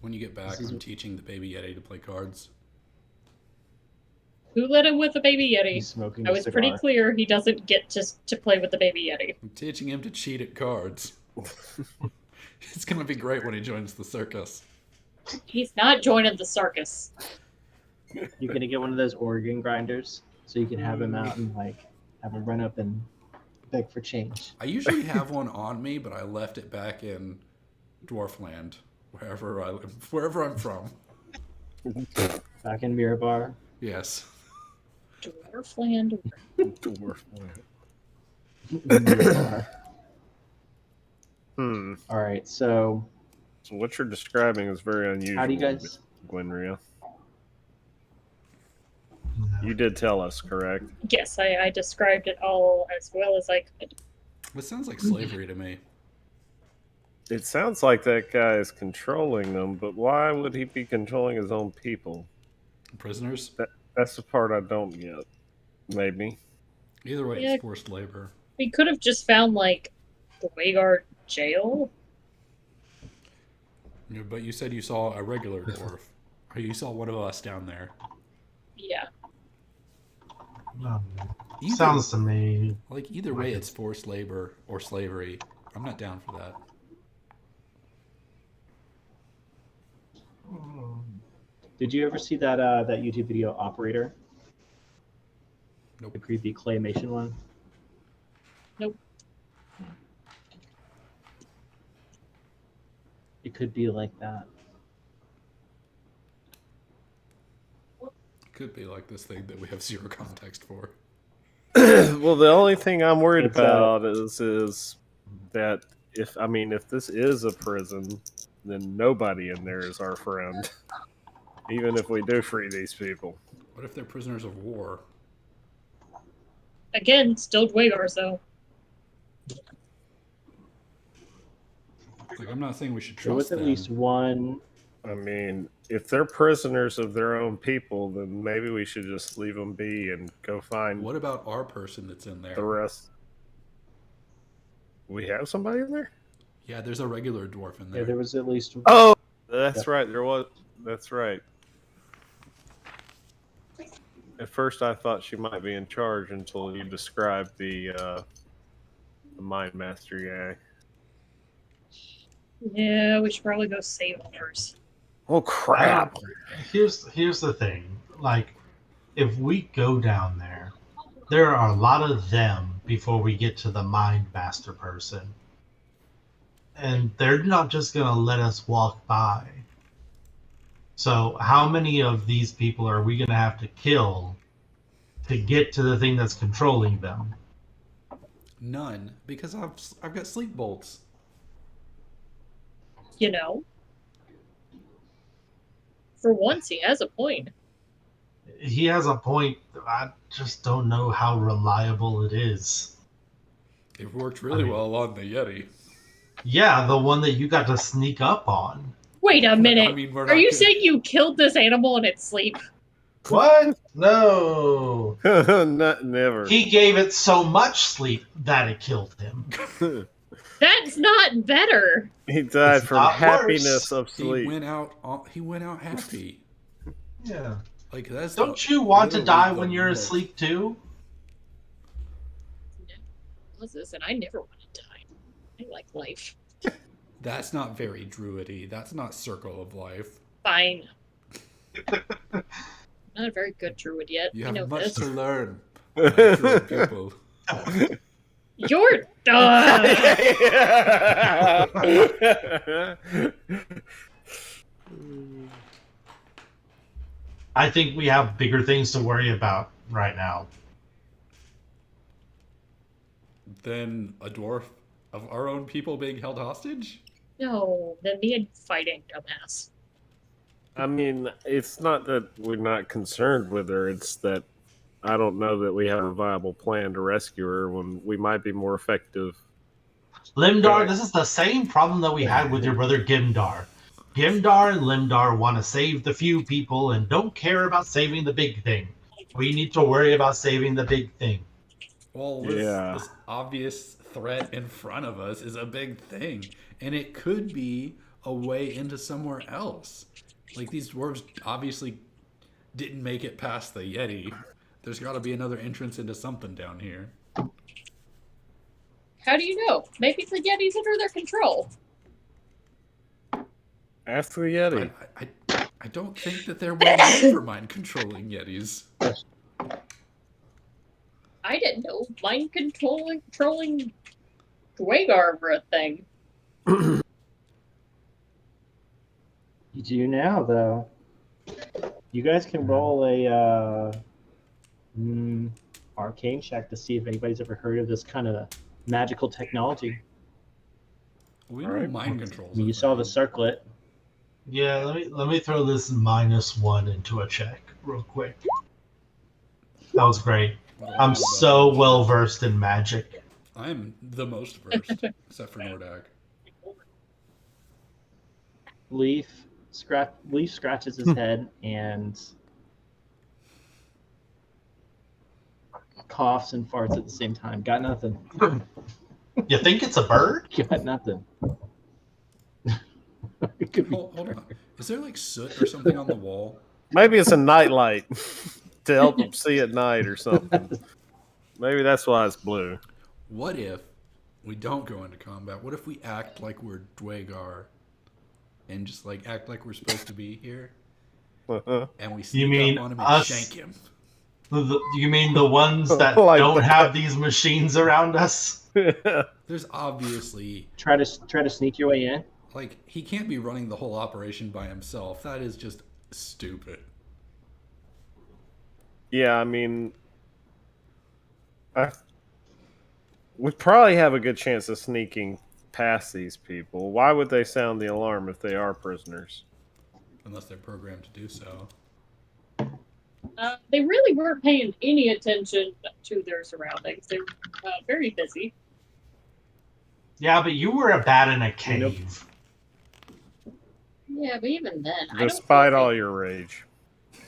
When you get back, I'm teaching the baby Yeti to play cards. Who let him with the baby Yeti? He's smoking I a was cigar. pretty clear he doesn't get to play with the baby Yeti. I'm teaching him to cheat at cards. It's gonna be great when he joins the circus. He's not joining the circus. You're gonna get one of those organ grinders, so you can have him out and like have him run up and beg for change. I usually have one on me, but I left it back in Dwarfland, wherever I'm from. Back in Mirabar. Yes. Dwarfland. Mirabar. Hmm. All right, so So what you're describing is very unusual. how do you guys? Gwynria? You did tell us, correct? Yes, I described it all as well as I could. This sounds like slavery to me. It sounds like that guy is controlling them, but why would he be controlling his own people? Prisoners? That's the part I don't get. Maybe. Either way, Yeah. it's forced labor. We could have just found, like, the Waygard jail. Yeah, but you said you saw a regular dwarf. Or you saw one of us down there. Yeah. Either, Sounds to me. like either way, it's forced labor or slavery. I'm not down for that. Did you ever see that that YouTube video Operator? Nope. The creepy claymation one. Nope. It could be like that. Could be like this thing that we have zero context for. Well, the only thing I'm worried It's, about is that if this is a prison, then nobody in there is our friend. Even if we do free these people. What if they're prisoners of war? Again, still Waygars, though. Like, I'm not saying we should There was trust at them. least one. I mean, if they're prisoners of their own people, then maybe we should just leave them be and go find What about our person that's in the there? rest. We have somebody in there? Yeah, there's a regular dwarf in there. Yeah, there was at least. Oh, that's right. There was. That's right. At first, I thought she might be in charge until you described the Mind Master guy. Yeah, we should probably go save him first. Oh crap! Here's the thing. Like, if we go down there, there are a lot of them before we get to the Mind Master person. And they're not just going to let us walk by. So, how many of these people are we going to have to kill to get to the thing that's controlling them? None, because I've got sleep bolts. You know? For once, he has a point. He has a point. I just don't know how reliable it is. It worked really well on the Yeti. Yeah, the one that you got to sneak up on. Wait a minute. I mean, we're Are not you gonna- saying you killed this animal in its sleep? What? No. Not never. He gave it so much sleep that it killed him. That's not better. He died It's from not happiness worse. of He sleep. went out happy. Yeah. Like that's. Don't you want to literally die the when you're most- asleep too? Listen, I never want to die. I like life. That's not very druidy. That's not circle of life. Fine. Not a very good druid yet. You I have know much this. to learn. my druid people. You're I think we have bigger things to worry about right now. Then a dwarf of our own people being held hostage? No, then me and fighting, dumbass. I mean, it's not that we're not concerned with her. It's that I don't know that we have a viable plan to rescue her when we might be more effective. Limdar, this is the same problem that we had with your brother Gimdar. Gimdar and Limdar want to save the few people and don't care about saving the big thing. We need to worry about saving the big thing. Well, this obvious threat in front of us is a big thing. And it could be a way into somewhere else. Like, these dwarves obviously didn't make it past the Yeti. There's got to be another entrance into something down here. How do you know? Maybe the Yeti's under their control. Ask the Yeti. I don't think that they're well known for mind controlling Yetis. I didn't know mind controlling Dwagar were a thing. You do now, though. You guys can roll a arcane check to see if anybody's ever heard of this kind of magical technology. We know Alright. mind controls. I mean, you saw the circlet. Yeah, let me throw this -1 into a check real quick. That was great. I'm so well versed in magic. I'm the most versed, except for Nordak. Leaf scratches his head and coughs and farts at the same time. Got nothing. You think it's a bird? Got nothing. It could be. Hold on. Is there like soot or something on the wall? Maybe it's a nightlight to help them see at night or something. Maybe that's why it's blue. What if we don't go into combat? What if we act like we're Dwagar and just like act like we're supposed to be here and we sneak mean up on him and us? shank him? You mean the ones that Like don't that. have these machines around us? There's obviously Try to sneak your way in. like he can't be running the whole operation by himself. That is just stupid. Yeah, I mean, we probably have a good chance of sneaking past these people. Why would they sound the alarm if they are prisoners? Unless they're programmed to do so. They really weren't paying any attention to their surroundings. They were very busy. Yeah, but you were a bat in a cave. Yeah, but even then, I don't Despite think all your rage.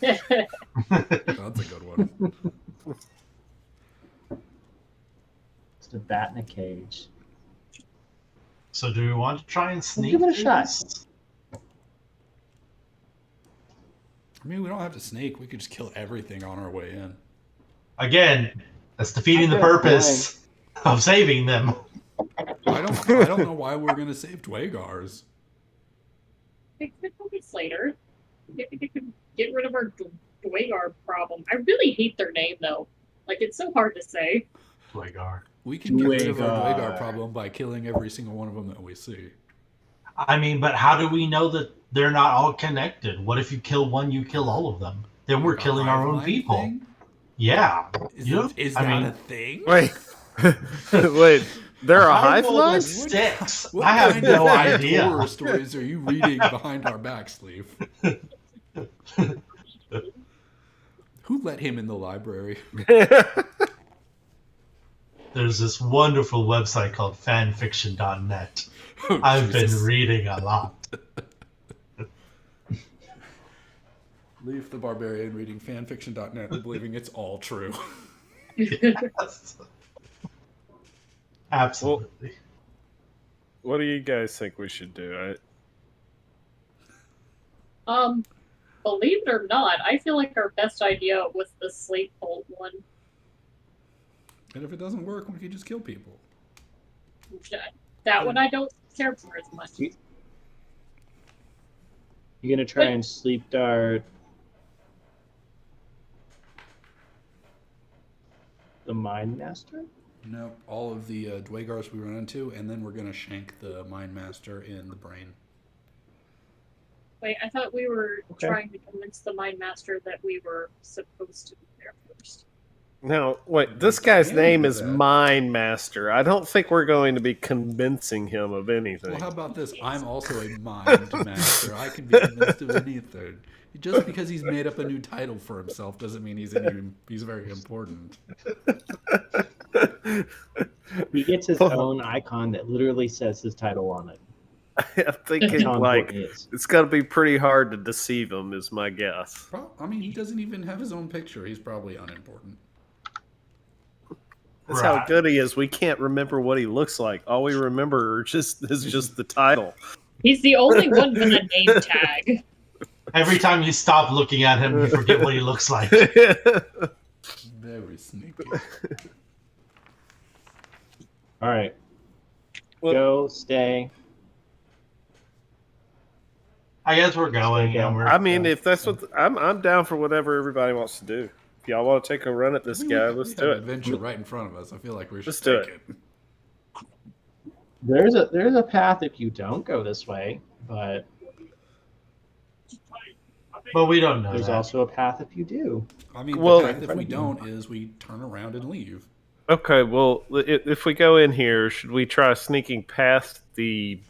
That's a good one. Just a bat in a cage. So do we want to try and sneak? give it a through shot. this? I mean, we don't have to snake. We could just kill everything on our way in. Again, that's defeating the I got a purpose of saving them. I don't know why we're gonna save Dwagars. they could be months later. Maybe they could get rid of our Dwagar problem. I really hate their name though. Like it's so hard to say. Dwagar. We can get rid of our Dwagar. Dwagar problem by killing every single one of them that we see. I mean, but how do we know that they're not all connected? What if you kill one, you kill all of them? Then we're Like a killing our hive own mind people. thing? Yeah. Is, You know, is I that mean- a thing? Wait, wait. They're a hive rolled a mind? 6. What I have kind no of idea. horror stories are you reading behind our back, Sleeve? Who let him in the library? There's this wonderful website called fanfiction.net. Oh, I've been Jesus. reading a lot. Leave the barbarian reading fanfiction.net and believing it's all true. Yes. Absolutely. What do you guys think we should do? Believe it or not, I feel like our best idea was the sleep bolt one. And if it doesn't work, we can just kill people. That one I don't care for as much. You're gonna try and sleep dart the Mind Master? No, all of the Dwagars we run into, and then we're going to shank the Mind Master in the brain. Wait, I thought we were Okay. trying to convince the Mind Master that we were supposed to be there first. Now, wait, this guy's can name do is that. Mind Master. I don't think we're going to be convincing him of anything. Well, how about this? I'm also a Mind Master. I can be convinced of anything. Just because he's made up a new title for himself doesn't mean he's very important. He gets his own icon that literally says his title on it. I'm thinking, John like, Courtney is. it's got to be pretty hard to deceive him, is my guess. I mean, he doesn't even have his own picture. He's probably unimportant. That's how Right. good he is. We can't remember what he looks like. All we remember is just the title. He's the only one with a name tag. Every time you stop looking at him, you forget what he looks like. Very sneaky. All right. Well- Go, stay. I guess we're going. And we're, I mean, if that's what I'm down for whatever everybody wants to do. If y'all want to take a run at this guy, let's do We have it. an adventure right in front of us. I feel like we should Let's do take it. There's a path if you don't go this way, but we don't know there's that. also a path if you do. I mean, Well- the path if we don't is we turn around and leave. Okay, well, if we go in here, should we try sneaking past the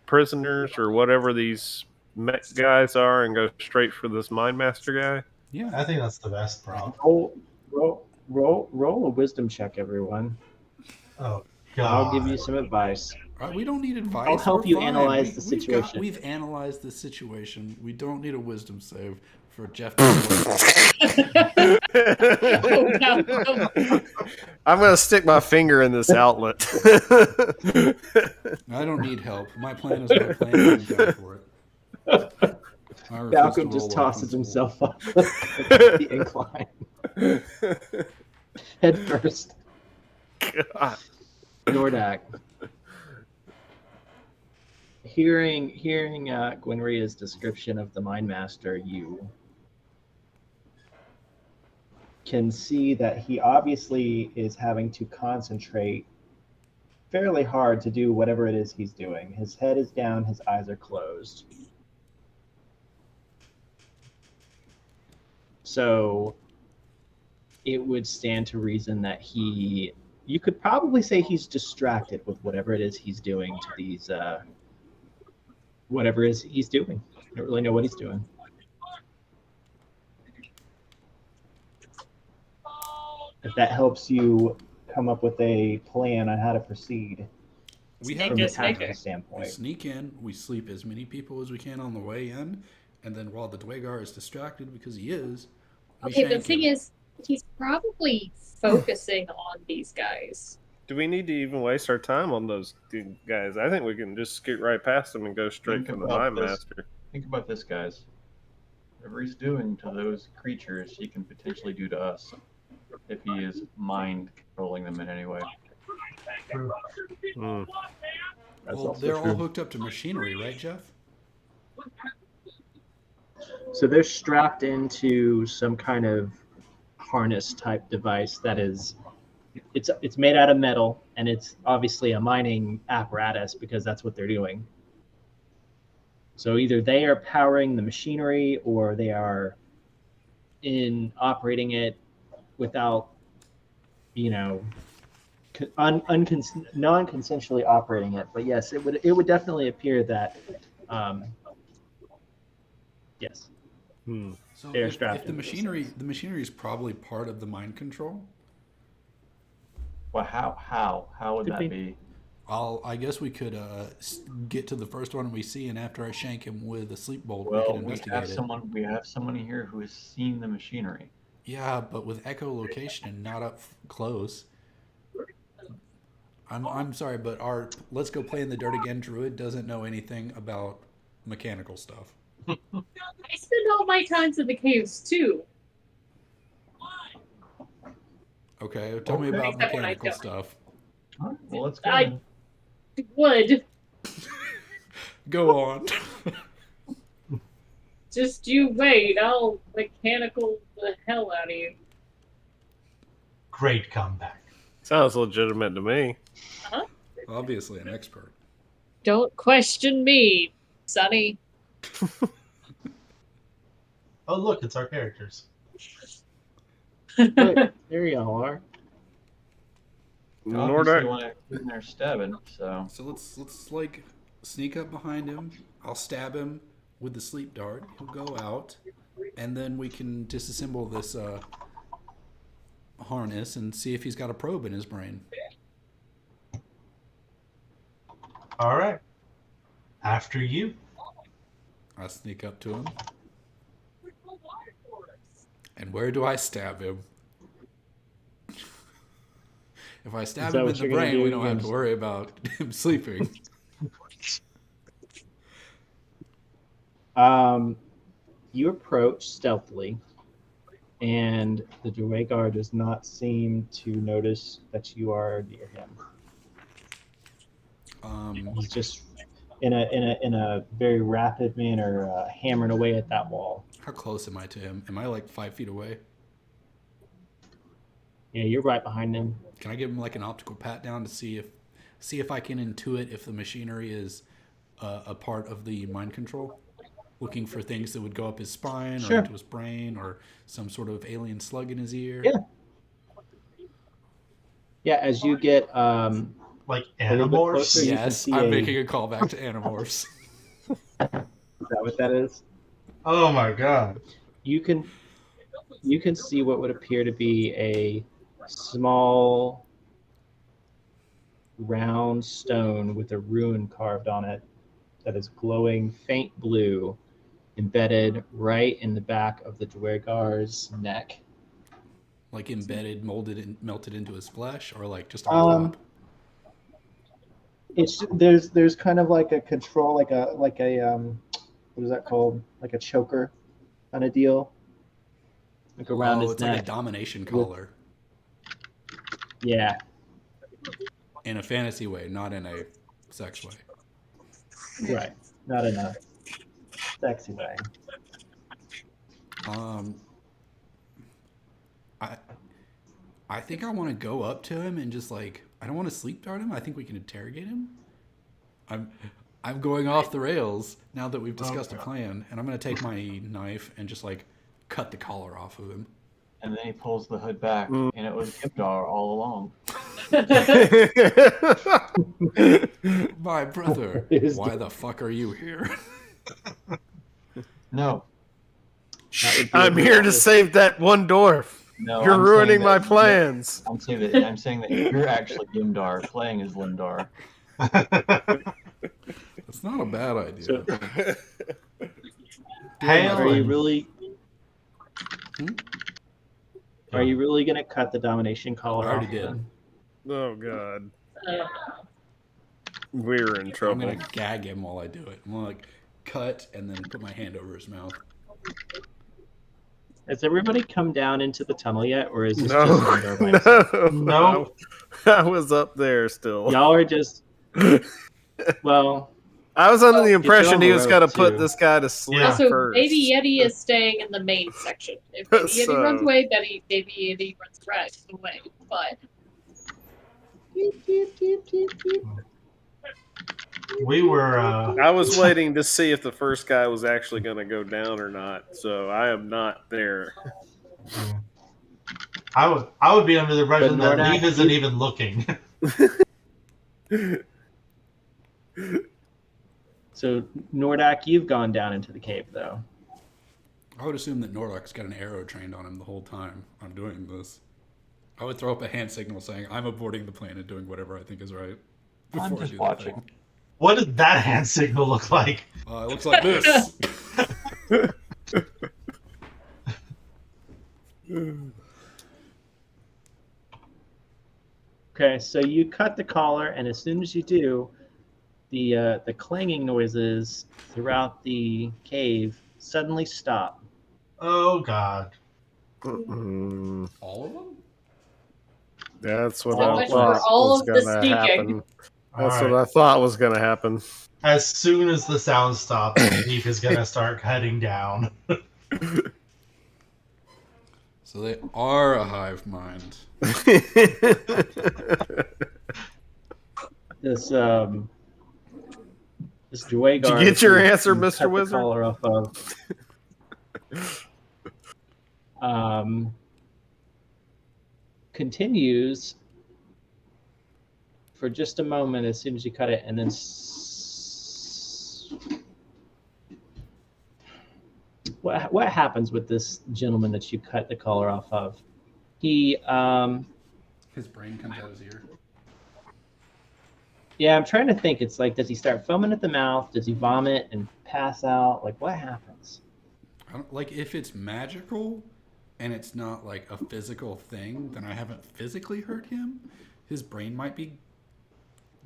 prisoners or whatever these mech guys are and go straight for this Mind Master guy? Yeah. I think that's the best problem. Roll a wisdom check, everyone. Oh, God. I'll give you some advice. All right, we don't need advice. I'll help We're you fine. analyze the situation. We've analyzed the situation. We don't need a wisdom save for Jeff. Oh, no. I'm going to stick my finger in this outlet. I don't need help. My plan is my plan. I'm down for it. I refuse Falcon to just roll tosses on himself up the incline. Head first. God. Nordak. Hearing Gwynria's description of the Mind Master, you can see that he obviously is having to concentrate fairly hard to do whatever it is he's doing. His head is down, his eyes are closed. So it would stand to reason that you could probably say he's distracted with whatever it is he's doing to these, whatever it is he's doing. I don't really know what he's doing. If that helps you come up with a plan on how to proceed We Snake have from a is snake. tactical we standpoint. sneak in, we sleep as many people as we can on the way in, and then while the Dwagar is distracted, because he is, we Okay, the shank thing him. is, he's probably focusing on these guys. Do we need to even waste our time on those guys? I think we can just scoot right past them and go straight Think for the about Mind this. Master. Think about this, guys. Whatever he's doing to those creatures, he can potentially do to us if he is mind controlling them in any way. Hmm. That's Well, also they're all true. hooked up to machinery, right, Jeff? So they're strapped into some kind of harness type device that is it's made out of metal, and it's obviously a mining apparatus because that's what they're doing. So either they are powering the machinery or they are operating it without, non-consensually operating it. But yes, it would definitely appear that yes. So They're if strapped the into those machinery is probably part of the mind control. Well, how would Could that be. be? I guess we could get to the first one we see, and after I shank him with a sleep bolt, we Well, can we investigate have it. we have someone here who has seen the machinery. Yeah, but with echolocation and not up close. I'm sorry, but our Let's Go Play in the Dirt Again druid doesn't know anything about mechanical stuff. I spend all my times in the caves too. Okay, tell me Okay. about Except when I mechanical don't. stuff. All right, well, let's go. I- then. Would. Go on. Just you wait. I'll mechanical the hell out of you. Great comeback. Sounds legitimate to me. Obviously an expert. Don't question me, Sonny. Oh, look, it's our characters. But there y'all are. Obviously, Nordak, want to get in there stabbing. So So let's like sneak up behind him. I'll stab him with the sleep dart. He'll go out, and then we can disassemble this harness and see if he's got a probe in his brain. All right. After you. I sneak up to him. And where do I stab him? If I stab that him in what the you're gonna brain, do? we don't have to worry about him sleeping. You approach stealthily, and the Dwegar does not seem to notice that you are near him. He's just in a very rapid manner hammering away at that wall. How close am I to him? Am I like 5 feet away? Yeah, you're right behind him. Can I give him like an optical pat down to see if I can intuit if the machinery is a part of the mind control? Looking for things that would go up his spine Sure. or into his brain or some sort of alien slug in his ear. Yeah. Yeah, as you get Like A little bit Animorphs? closer? You can Yes, see I'm a- making a call back to Animorphs. is that what that is? Oh my god. You can see what would appear to be a small round stone with a rune carved on it that is glowing faint blue, embedded right in the back of the Dwegar's neck. Like embedded, molded, and melted into his flesh, or like just on top. It's there's kind of like a control, like a what is that called? Like a choker kind of deal, like around his It's neck. like a domination collar Yeah, in a fantasy way, not in a sex way. right. Not in a sexy way. I think I want to go up to him and just like, I don't want to sleep dart him. I think we can interrogate him. I'm going off the rails now that we've discussed a plan, and I'm going to take my knife and just like cut the collar off of him. and then he pulls the hood back, and it was Gibdar all along. My brother, Is- why the fuck are you here? No, That would be I'm a here to real- save that one dwarf. no. You're I'm ruining saying my that- plans. I'm saying that you're actually Gimdar playing as Lindar. That's not a bad idea. So, Hail are you and- really? Hmm? Are you really gonna cut the domination collar I already off? did. then? Oh god, Uh, we're in I'm trouble. going to gag him while I do it. I'm going to like cut and then put my hand over his mouth. Has everybody come down into the tunnel yet, or is this No, just Lindar by himself? No. I was up there still. Y'all are just well. I was under the impression on he the was rope, going to put too. this guy to sleep Yeah. Also, first. Baby Yeti is staying in the main section. If Baby Yeti So- runs away, Baby Yeti runs away. But We were. I was waiting to see if the first guy was actually going to go down or not, so I am not there. I would be under the impression that Nordak, Leaf isn't even looking. So Nordak, you've gone down into the cave though. I would assume that Nordak's got an arrow trained on him the whole time I'm doing this. I would throw up a hand signal saying, I'm aborting the plan and doing whatever I think is right. I'm before I just do the watching. thing. What did that hand signal look like? It looks like this. Okay, so you cut the collar, and as soon as you do, the clanging noises throughout the cave suddenly stop. Oh God! Mm-mm. All of them? That's what So I much thought for all was of the going to sneaking. happen. That's All what right. I thought was going to happen. As soon as the sound stops, Leaf is gonna start cutting down. So they are a hive mind. This this Dwaygar. Did you get your who answer, you Mr. cut the Wizard? collar off of, continues for just a moment as soon as you cut it, and then what happens with this gentleman that you cut the collar off of? He His brain comes out his ear. yeah, I'm trying to think. It's like, does he start foaming at the mouth? Does he vomit and pass out? Like, what happens? I don't, like, if it's magical and it's not like a physical thing, then I haven't physically hurt him. His brain might be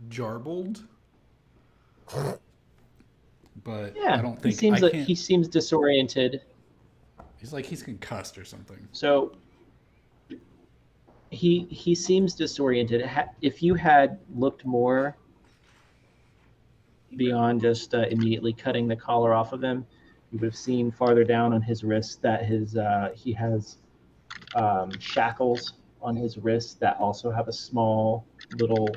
jarbled. But Yeah, I don't think he seems I like can't, he seems disoriented. he's like he's concussed or something. So he seems disoriented. If you had looked more beyond just immediately cutting the collar off of him, you would have seen farther down on his wrist that he has shackles on his wrist that also have a small little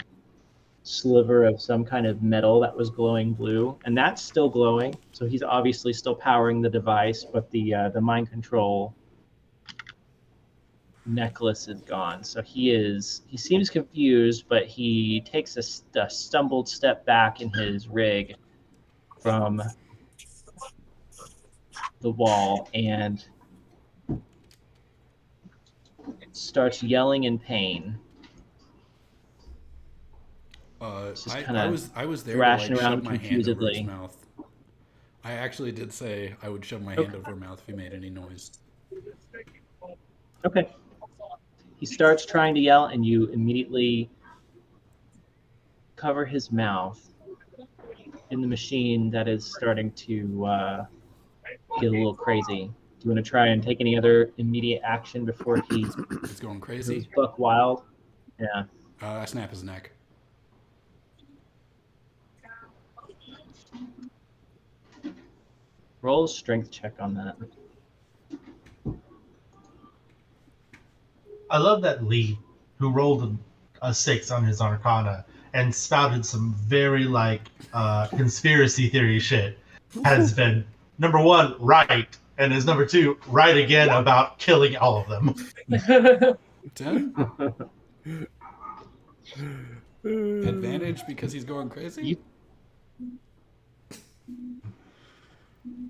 sliver of some kind of metal that was glowing blue, and that's still glowing. So he's obviously still powering the device, but the mind control necklace is gone. So he seems confused, but he takes a stumbled step back in his rig from the wall and starts yelling in pain. Just kinda I was there to thrashing like around shove my hand over his confusedly. mouth. I actually did say I would shove my hand over her mouth if he made any noise. Okay. He starts trying to yell, and you immediately cover his mouth in the machine that is starting to get a little crazy. Do you want to try and take any other immediate action before he It's going goes crazy. buck wild? Yeah. I snap his neck. Roll a strength check on that. I love that Lee, who rolled a 6 on his Arcana and spouted some very conspiracy theory shit, has been number 1 right, and is number 2 right again about killing all of them. 10? Advantage because he's going crazy?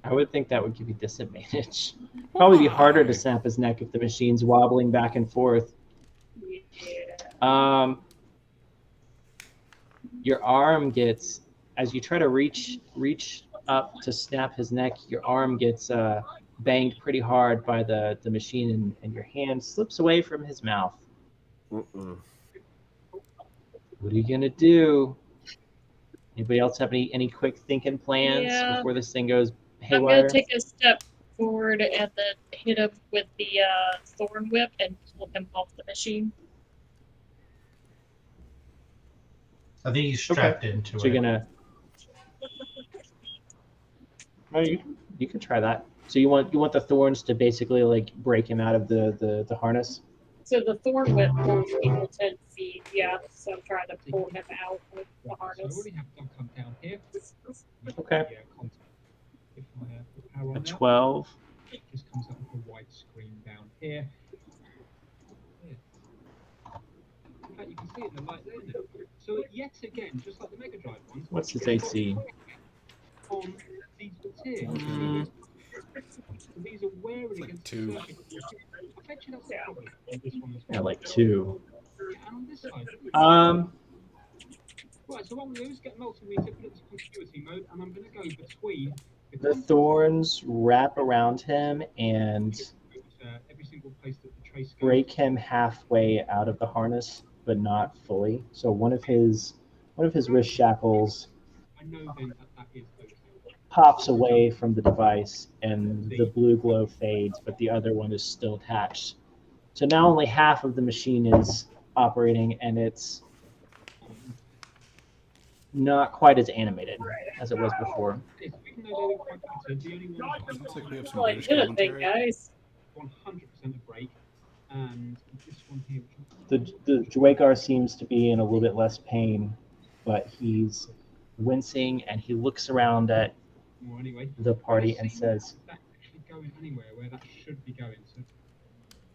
I would think that would give you disadvantage. Probably be harder to Why? snap his neck if the machine's wobbling back and forth. Your arm gets, as you try to reach up to snap his neck, your arm gets banged pretty hard by the machine, and your hand slips away from his mouth. Mm-mm. What are you gonna do? Anybody else have any quick thinking plans Yeah. before this thing goes I'm haywire? gonna take a step forward and then hit him with the thorn whip and pull him off the machine. I think he's strapped into So you're it. gonna No, you can try that. So you want the thorns to basically like break him out of the harness? So the thorn whip pulls people 10 feet. Yeah, so I'm trying to pull him out of the So I harness. already have Doug come down here. Okay. Contact. If I put power on A now, 12. it just comes up with a white screen down here. Yeah. In fact, you can see it in the light there now. So yet again, just like the Mega Drive ones, What's his we've got AC? on these bits here. Mm. So these are wearing Like against 2. the surface. I bet you that's the problem on this one as well. Yeah, like 2. Yeah, and on this side. Right, so what I'm going to do is get multimeter, put it to continuity mode, and I'm going to go between The thorns wrap around him and every single place that the trace goes. break him halfway out of the harness, but not fully. So one of his wrist shackles I know then that is okay. pops away from the device and the blue glow fades, but the other one is still attached. So now only half of the machine is operating, and it's not quite as animated as it was before. Even though they look quite battered, the only one It looks like we have some Like, British did a thing, commentary. guys. 100% a break, and this one here, The Dwagar seems to be in a little bit less pain, but he's wincing, and he looks around at more anyway. the party and says, That's actually going anywhere where that should be going.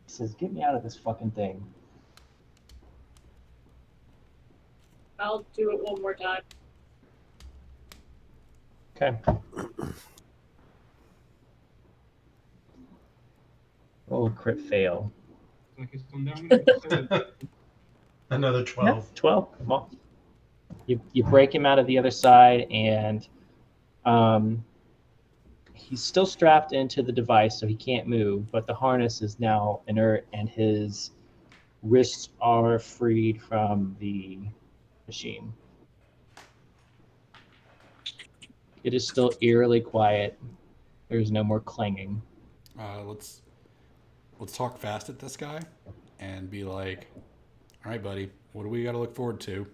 So "Get me out of this fucking thing." I'll do it one more time. Okay. Roll a crit fail. like it's on there. I'm going to Another 12. Yeah, 12. Come on. You break him out of the other side, and he's still strapped into the device, so he can't move, but the harness is now inert, and his wrists are freed from the machine. It is still eerily quiet. There's no more clanging. Let's talk fast at this guy and be like, all right, buddy, what do we got to look forward to?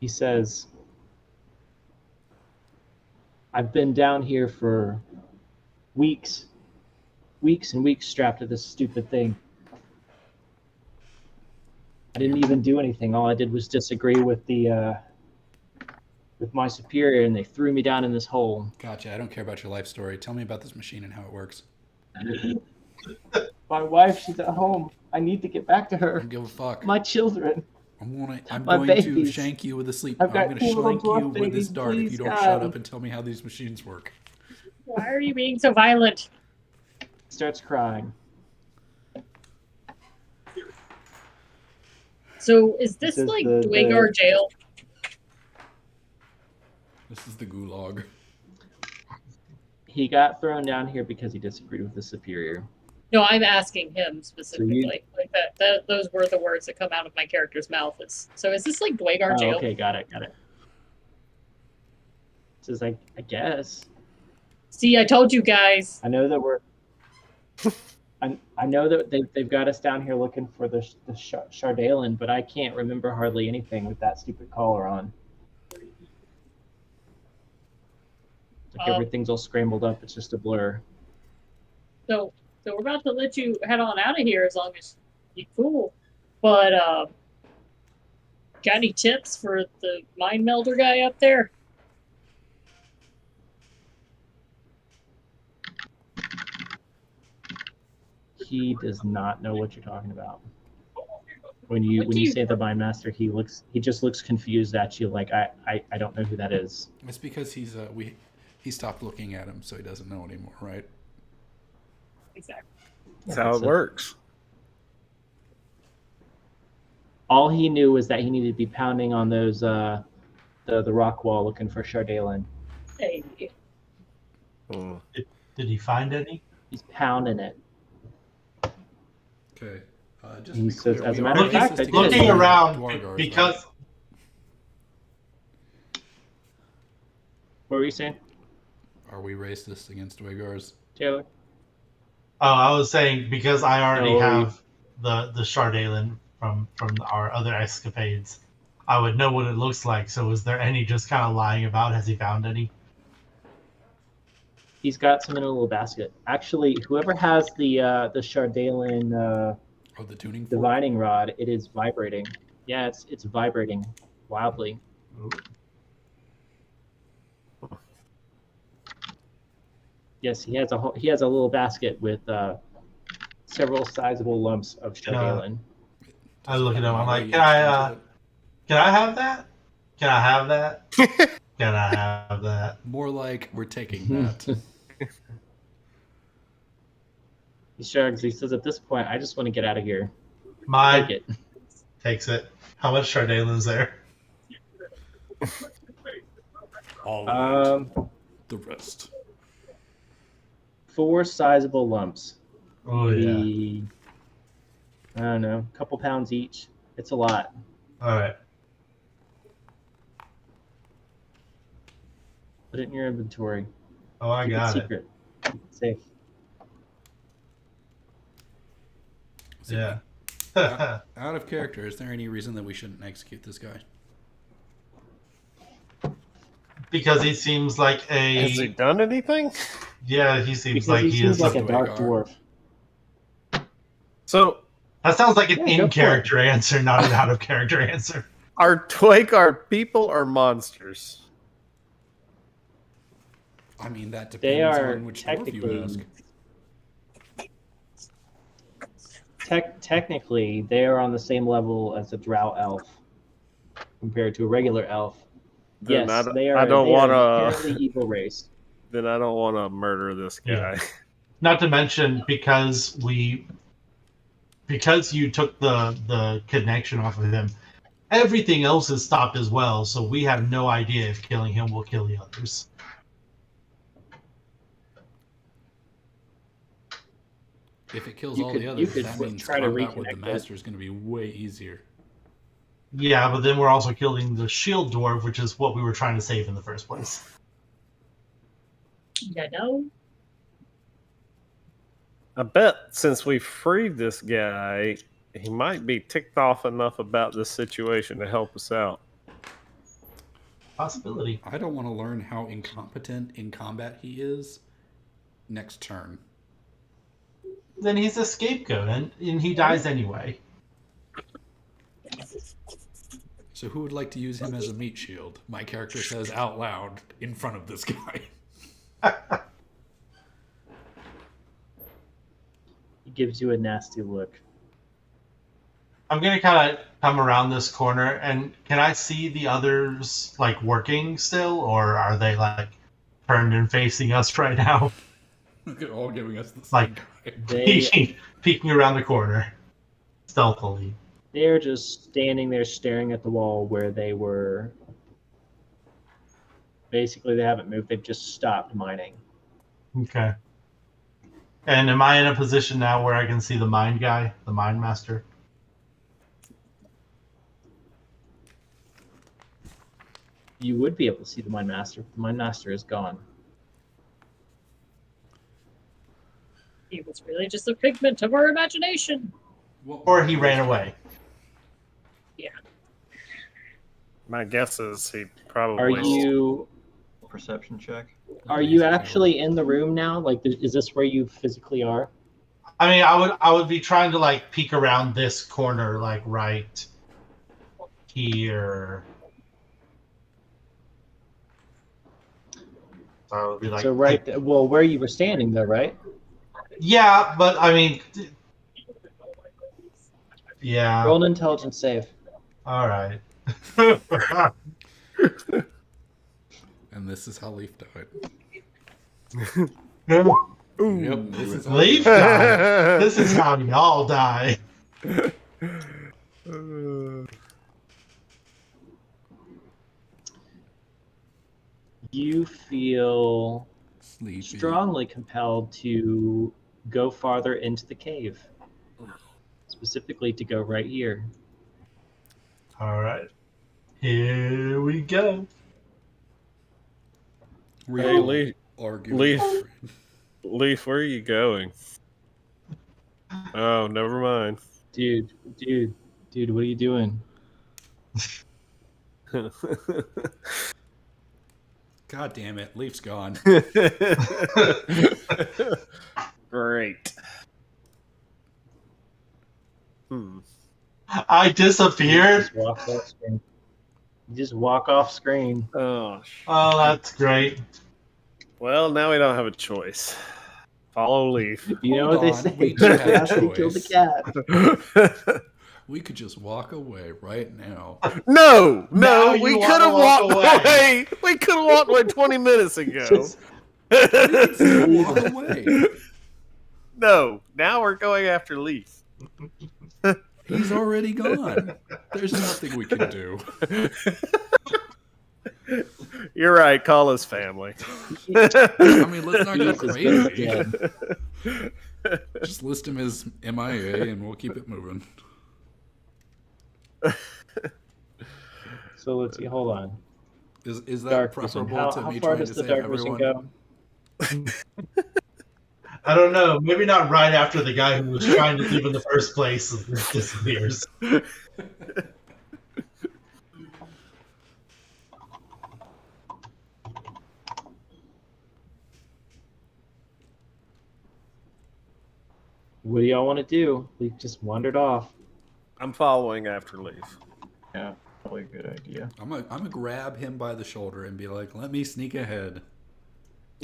He says, "I've been down here for weeks and weeks strapped to this stupid thing. I didn't even do anything. All I did was disagree with with my superior, and they threw me down in this hole." Gotcha. I don't care about your life story. Tell me about this machine and how it works. "My wife, she's at home. I need to get back to I her. don't give a fuck. My children. I'm my going to babies. shank you with a sleep. I've I'm got going to two little shank you dwarf with this babies, dart if you please, don't God." shut up and tell me how these machines work. Why are you being so violent? Starts crying. So is this is like the- Dwagar jail? This is the gulag. He got thrown down here because he disagreed with the superior. No, I'm asking him specifically. Like that those were the words that come out of my character's mouth. So is this like Dwagar Oh, jail? okay, got it. Says, I guess. See, I told you guys. I know that we're. I know that they've got us down here looking for the Shardalen, but I can't remember hardly anything with that stupid collar on. Like everything's all scrambled up. It's just a blur. So we're about to let you head on out of here as long as you're cool. But got any tips for the mind melder guy up there? He does not know what you're talking about. When you say the Mind Master, he just looks confused at you, like I don't know who that is. It's because he stopped looking at him, so he doesn't know anymore, right? Exactly. That's how it works. All he knew was that he needed to be pounding on those the rock wall looking for Shardalen. Hey. Hmm. Did he find any? He's pounding it. Okay. Just He to be says, clear, as a we matter are of fact, racist I did. against Looking around Dwargars, because right? What were you saying, Are we racist against Dwargars? Taylor? I was saying because I already No, have the Shardalen from our other escapades, I would know what it looks like. So is there any just kind of lying about? Has he found any? He's got some in a little basket. Actually, whoever has the Chardalin Oh, the tuning fork? divining rod, it is vibrating. Yeah, it's vibrating wildly. Yes, he has a little basket with several sizable lumps of Chardalin. I look at him. I'm like, Way can I into it. can I have that? Can I have that? Can I have that? More like we're taking that. He shrugs. He says, "At this point, I just want to get out of here. My Take it." takes it. How much Chardalin's there? All of it. Um, The rest. 4 sizable lumps. Oh yeah. Maybe, I don't know, a couple pounds each. It's a lot. All right. Put it in your inventory. Oh, I Keep it got it. secret. Keep it safe. So, Yeah. Out of character, is there any reason that we shouldn't execute this guy? Because he seems like Has he a done anything? yeah. He seems Because like he he seems is. like a a dark Dwarf. dwarf. So That sounds like an Yeah, go for in-character answer, not an out-of-character answer. are Dwakar people or monsters? I mean, that depends They are on which dwarf you ask. Technically, they are on the same level as a drow elf compared to a regular elf. Then Yes, I, they are. I don't they are want an to. inherently evil race. Then I don't want to murder this guy. Yeah. Not to mention because you took the connection off of him, everything else is stopped as well. So we have no idea if killing him will kill the others. If it kills You all could- the you others, could that means try to combat with the reconnect it. master is going to be way easier. Yeah, but then we're also killing the shield dwarf, which is what we were trying to save in the first place. You know? I bet since we freed this guy, he might be ticked off enough about this situation to help us out. Possibility. I don't want to learn how incompetent in combat he is next turn. Then he's a scapegoat, and he dies anyway. So who would like to use him as a meat shield? My character says out loud in front of this guy. He gives you a nasty look. I'm gonna kind of come around this corner, and can I see the others like working still, or are they like turned and facing us right now? They're all giving us the same Like- guy. peeking around the corner stealthily. They're just standing there staring at the wall where they were. Basically, they haven't moved. They've just stopped mining. Okay. And am I in a position now where I can see the mine guy, the mine master? You would be able to see the mine master. The mine master is gone. He was really just a figment of our imagination. Or he ran away? My guess is he probably. Are you Perception check. are you actually in the room now? Like, is this where you physically are? I mean, I would be trying to like peek around this corner, like right here. So I would be like, So well, where you were standing though, right? yeah, but I mean, yeah. Roll an intelligence save. All right. And this is how Leaf died. Yep, Yep, this is how Leaf died. This is how y'all die. You feel Sleepy. strongly compelled to go farther into the cave. Specifically to go right here. All right. Here we go. We Hey, all Leaf. argue Leaf. with Leaf, where are you going? Oh, never mind. Dude, Dude, what are you doing? God damn it, Leaf's gone. Great. Hmm. I disappeared. Just walk off screen. You just walk off screen. Oh, Oh, that's great. well, now we don't have a choice. Follow Leaf. You know Hold what they on, say? we do have a After you kill the choice. cat. We could just walk away right now. No, Now we you could have wanna walked walk away. We could have walked away 20 minutes ago. Just- Still walk away. No, now we're going after Leaf. He's already gone. There's nothing we can do. You're right. Call us family. I mean, let's not go Jesus crazy. dead. Just list him as MIA and we'll keep it moving. So let's see. Hold on. Is that Dark vision. preferable to How me far trying to does the save dark vision everyone? go? I don't know. Maybe not right after the guy who was trying to leave in the first place disappears. What do y'all want to do? We just wandered off. I'm following after Leaf. Yeah, probably a good idea. I'm gonna grab him by the shoulder and be like, "Let me sneak ahead,"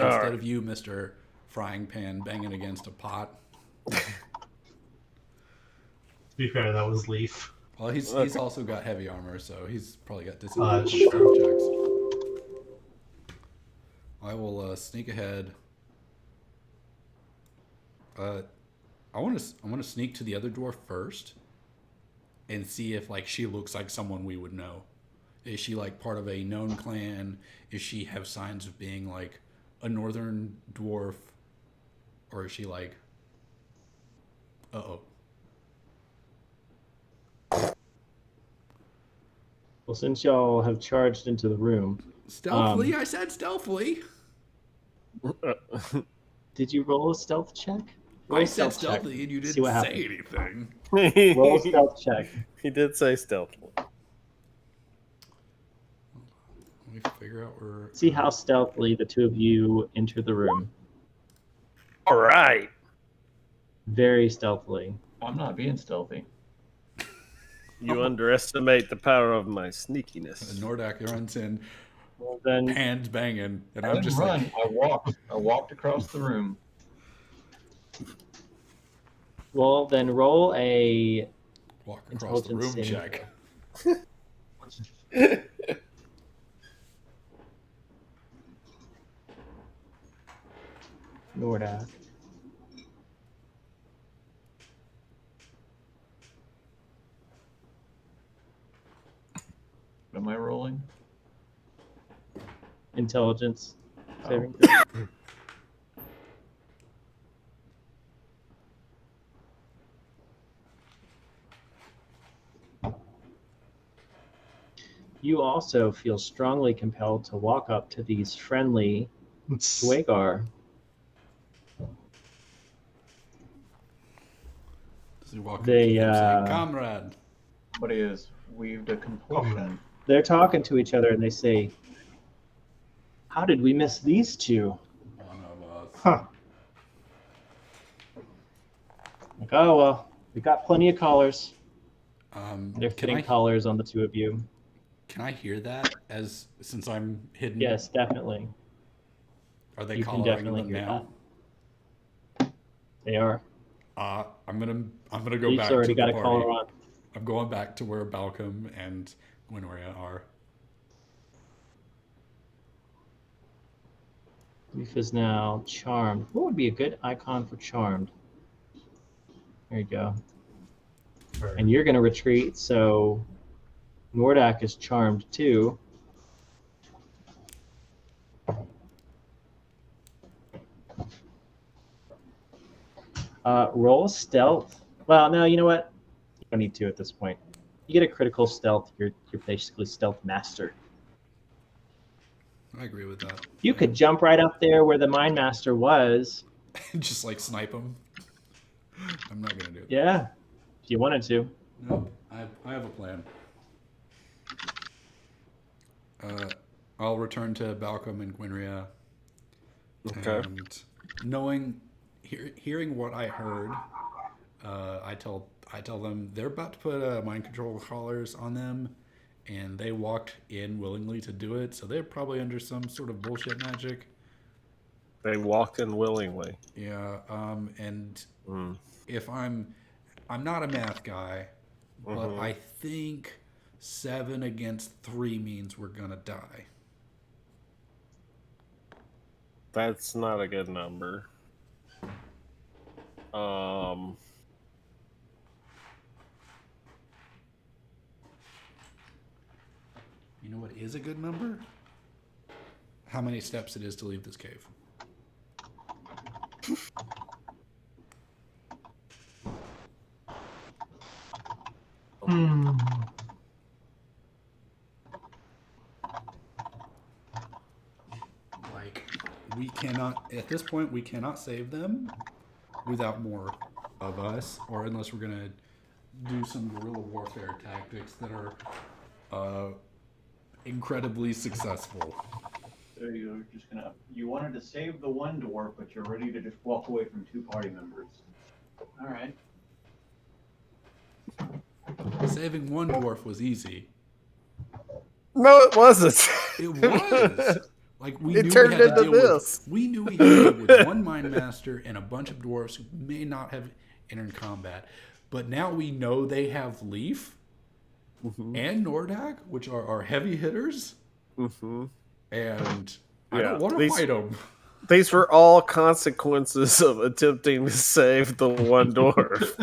All instead right. of you, Mister Frying Pan, banging against a pot. To be fair, that was Leaf. Well, he's also got heavy armor, so he's probably got That's disadvantage on strength checks. I will sneak ahead. I want to sneak to the other door first, and see if like she looks like someone we would know. Is she like part of a known clan? Is she have signs of being like a northern dwarf, or is she like? Uh-oh. Well, since y'all have charged into the room, Stealthily, I said stealthily. did you roll a stealth check? Roll I a said stealth check. stealthy, and you See didn't what say happens. anything. Roll a stealth check. He did say stealthily. Let me figure out where. See how stealthily the two of you enter the room. All right. Very stealthily. I'm not being stealthy. You underestimate the power of my sneakiness. And Nordak runs in, Well, then, hands banging, and I I'm didn't just run. like, I walked. I walked across the room. roll a walk across the room Intelligence check. Nordak. What am I rolling? Intelligence. Saving Oh. throw. You also feel strongly compelled to walk up to these friendly Dwagar. Does he walk They, up to him saying, uh, "Comrade"? Somebody has weaved a compulsion. They're talking to each other and they say, "How did we miss these two?" One of us. Huh. Like, oh well, we got plenty of collars. They're Can fitting I, collars on the two of you. can I hear that? Since I'm hidden. Yes, definitely. Are they You can collaring definitely them hear now? They are. I'm gonna go Leaf's back to already the got a party. collar on. I'm going back to where Balcom and Gwenoria are. Leaf is now charmed. What would be a good icon for charmed? There you go. And you're going to retreat, so Nordak is charmed too. Roll stealth. Well, no, you know what? You don't need to at this point. You get a critical stealth, you're basically stealth master. I agree with that. You could jump right up there where the mine master was. Just like snipe them. I'm not gonna do it. Yeah, if you wanted to. Nope. I have a plan. I'll return to Balcom and Gwynria. Okay. And hearing what I heard, I tell them they're about to put mind control collars on them, and they walked in willingly to do it, so they're probably under some sort of bullshit magic. They walked in willingly. Yeah. And Mm. if I'm not a math guy, but Mhm. I think 7 against 3 means we're gonna die. That's not a good number. You know what is a good number? How many steps it is to leave this cave. Like, we cannot, at this point, we cannot save them without more of us, or unless we're going to do some guerrilla warfare tactics that are incredibly successful. So you're just gonna, you wanted to save the one dwarf, but you're ready to just walk away from 2 party members. Alright. Saving one dwarf was easy. No, it wasn't. It was. Like, we It knew turned we had to into deal this. with. We knew we had to deal with one mind master and a bunch of dwarves who may not have entered combat, but now we know they have Leaf and Nordak, which are our heavy hitters, and I Yeah, don't want to fight them. These were all consequences of attempting to save the one dwarf.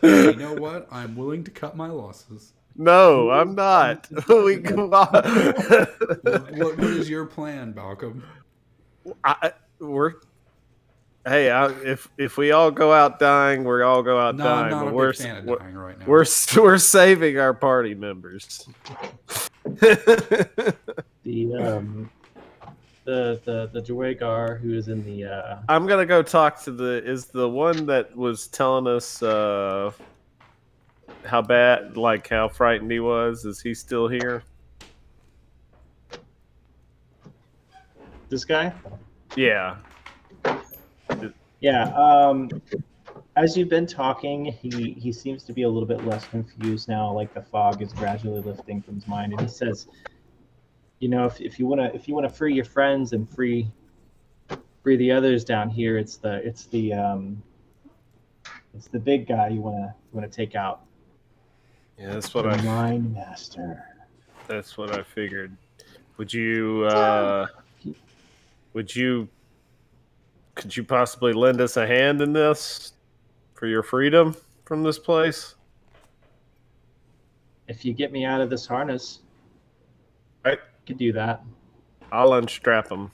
You know what? I'm willing to cut my losses. No, I'm not. We go on. What is your plan, Balcom? If we all go out dying, we all go out No, dying. I'm not but a we're big fan of dying right now. we're saving our party members. The Dwagar who is in the I'm gonna go talk to the one that was telling us how bad, like how frightened he was. Is he still here? this guy. Yeah. Yeah. As you've been talking, he seems to be a little bit less confused now. Like the fog is gradually lifting from his mind, and he says, "You know, if you wanna free your friends and free the others down here, it's the big guy you wanna take out. Yeah, that's what The I. Mind Master. That's what I figured. Would you? Could you possibly lend us a hand in this for your freedom from this place? If you get me out of this harness, Right. I could do that. I'll unstrap him.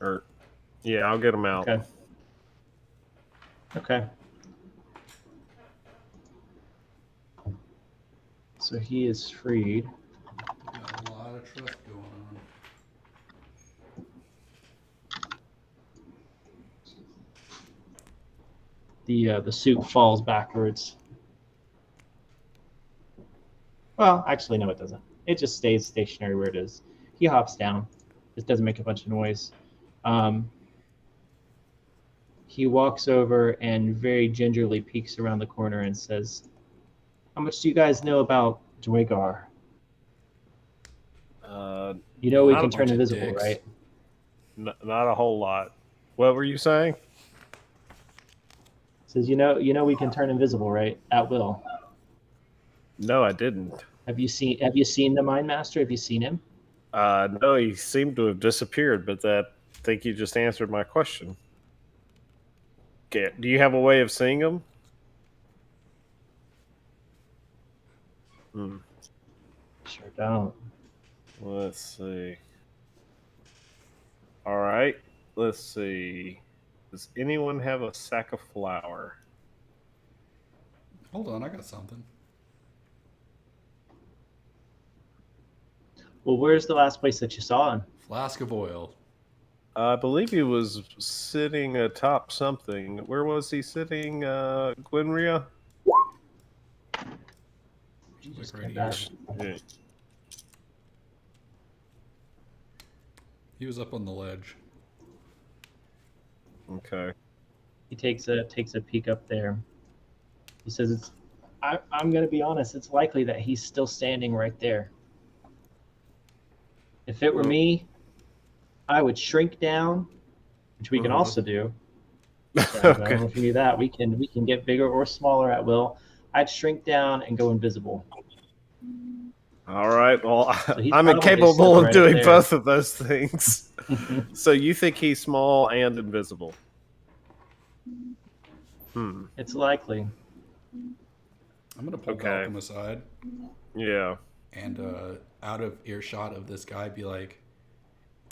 Or, yeah, I'll get him out. Okay. Okay. So he is freed. Got a lot of trust going on. The suit falls backwards. Well, actually, no, it doesn't. It just stays stationary where it is. He hops down. Just doesn't make a bunch of noise. He walks over and very gingerly peeks around the corner and says, "How much do you guys know about Dwagar? You know we not can a turn bunch of invisible, dicks. right?" Not a whole lot. What were you saying? Says, you know we can turn invisible, right? At will. No, I didn't. Have you seen the Mind Master? Have you seen him? No, he seemed to have disappeared, but I think you just answered my question. Okay, do you have a way of seeing him? Sure don't. Let's see. All right, let's see. Does anyone have a sack of flour? Hold on, I got something. Well, where's the last place that you saw him? Flask of oil. I believe he was sitting atop something. Where was he sitting, Gwynria? Like right came here. back. Yeah. He was up on the ledge. Okay. He takes a peek up there. He says, "It's. I'm going to be honest. It's likely that he's still standing right there. If it were Well- me, I would shrink down, which we can Uh-huh. also do. I don't know Okay. if you do that. We can get bigger or smaller at will. I'd shrink down and go invisible. All right. Well, he's I'm probably incapable still of right doing there. both of those things. So you think he's small and invisible? Hmm. It's likely. I'm gonna pull Okay. Malcolm aside Yeah. and out of earshot of this guy, be like,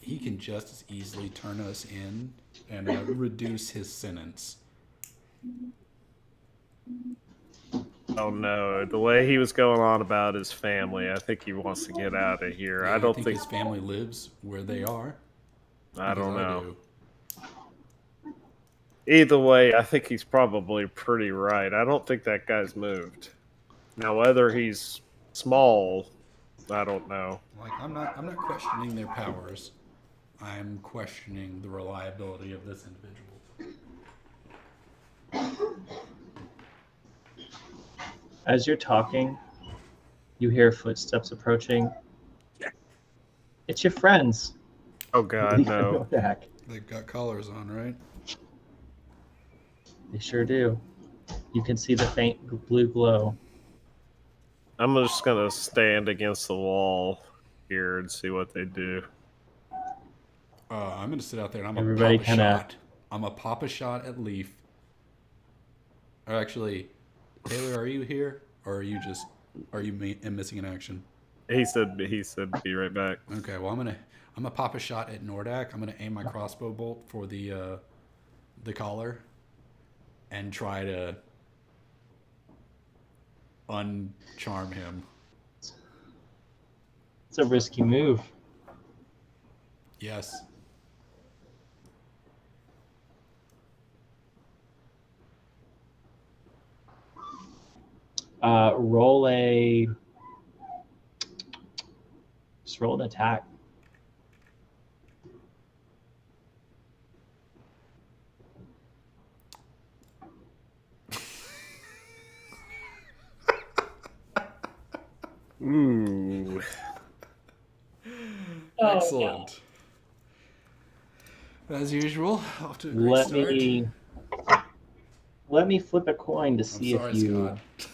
he can just as easily turn us in and reduce his sentence. Oh no! The way he was going on about his family, I think he wants to get out of here. Yeah, I don't think. his family lives where they are. I don't because know. do. Either way, I think he's probably pretty right. I don't think that guy's moved. Now, whether he's small, I don't know. Like, I'm not questioning their powers. I'm questioning the reliability of this individual. As you're talking, you hear footsteps approaching. It's your friends. Oh God, no! Back. They've got collars on, right? They sure do. You can see the faint blue glow. I'm just gonna stand against the wall here and see what they do. I'm gonna sit out there and I'm Everybody gonna pop a kinda- shot. I'm gonna pop a shot at Leaf. Or actually, Taylor, are you here, or are you missing in action? He said be right back. Okay, well I'm gonna pop a shot at Nordak. I'm gonna aim my crossbow bolt for the collar, and try to uncharm him. It's a risky move. Yes. Roll a. Just roll an attack. Ooh. Oh, Excellent. As usual, off to a great Let start. me flip a coin to see I'm sorry, if you Scott.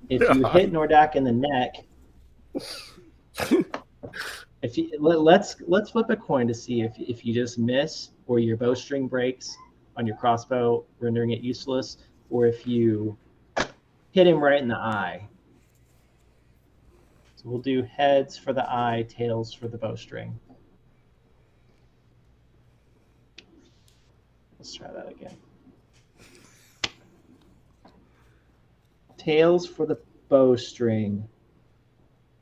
if you hit Nordak in the neck. If you let's flip a coin to see if you just miss or your bowstring breaks on your crossbow, rendering it useless, or if you hit him right in the eye. So we'll do heads for the eye, tails for the bowstring. Let's try that again. Tails for the bowstring.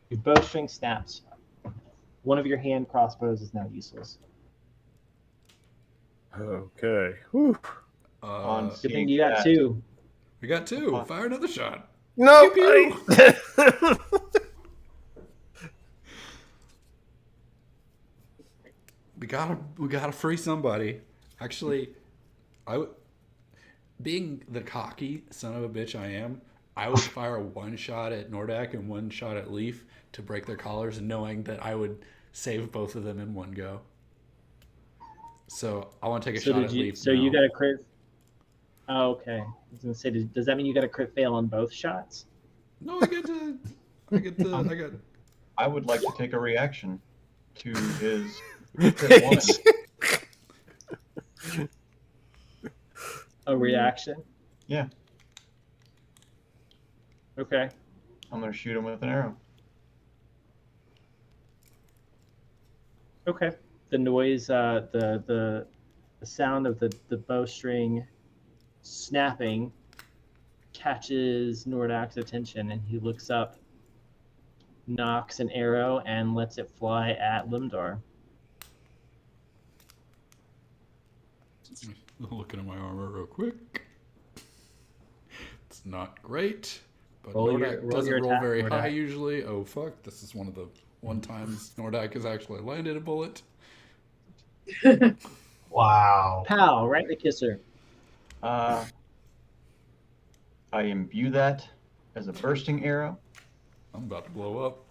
Your bowstring snaps. One of your hand crossbows is now useless. Okay. Whew. On Good thing seeing you got that, two. We got two. Fire another shot. No. Pew, We gotta free somebody. Actually, being the cocky son of a bitch I am, I would fire one shot at Nordak and one shot at Leaf to break their collars, knowing that I would save both of them in one go. So I want to take a shot at Leaf. So now. you got a crit. Oh, okay. I was gonna say, does that mean you got a crit fail on both shots? No, I got. I would like to take a reaction to his crit one. A reaction? Yeah, Okay. I'm gonna shoot him with an arrow. Okay. The noise, the sound of the bowstring snapping catches Nordak's attention, and he looks up, knocks an arrow, and lets it fly at Limdar. Looking at my armor real quick. It's not great, but Roll your- Nordak roll doesn't your roll attack, very Nordak. high usually. Oh fuck! This is one of the one times Nordak has actually landed a bullet. Wow. Pow, right in the kisser. I imbue that as a bursting arrow. I'm about to blow up.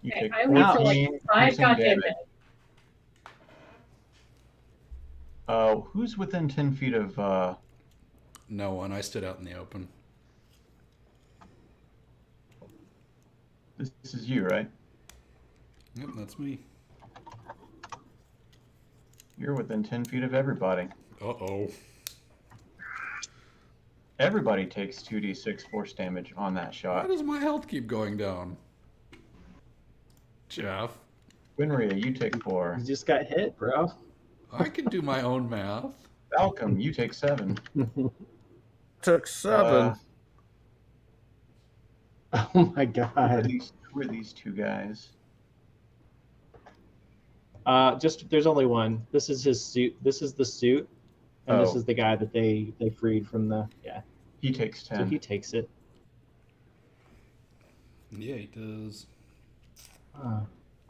You Okay, take I only feel 14 like 5 piercing goddamn damage. minutes. Who's within 10 feet of No one. I stood out in the open. this is you, right? Yep, that's me. You're within 10 feet of everybody. Uh-oh. Everybody takes 2d6 force damage on that Why shot. does my health keep going down? Jeff, Winria, you take 4. You just got hit, bro. I can do my own math. Malcolm, you take 7. Took 7. Oh my Who are god. these two guys? Just there's only one. This is his suit. This is the suit, and this Oh. is the guy that they freed from the He takes 10. So he takes it. Yeah, he does.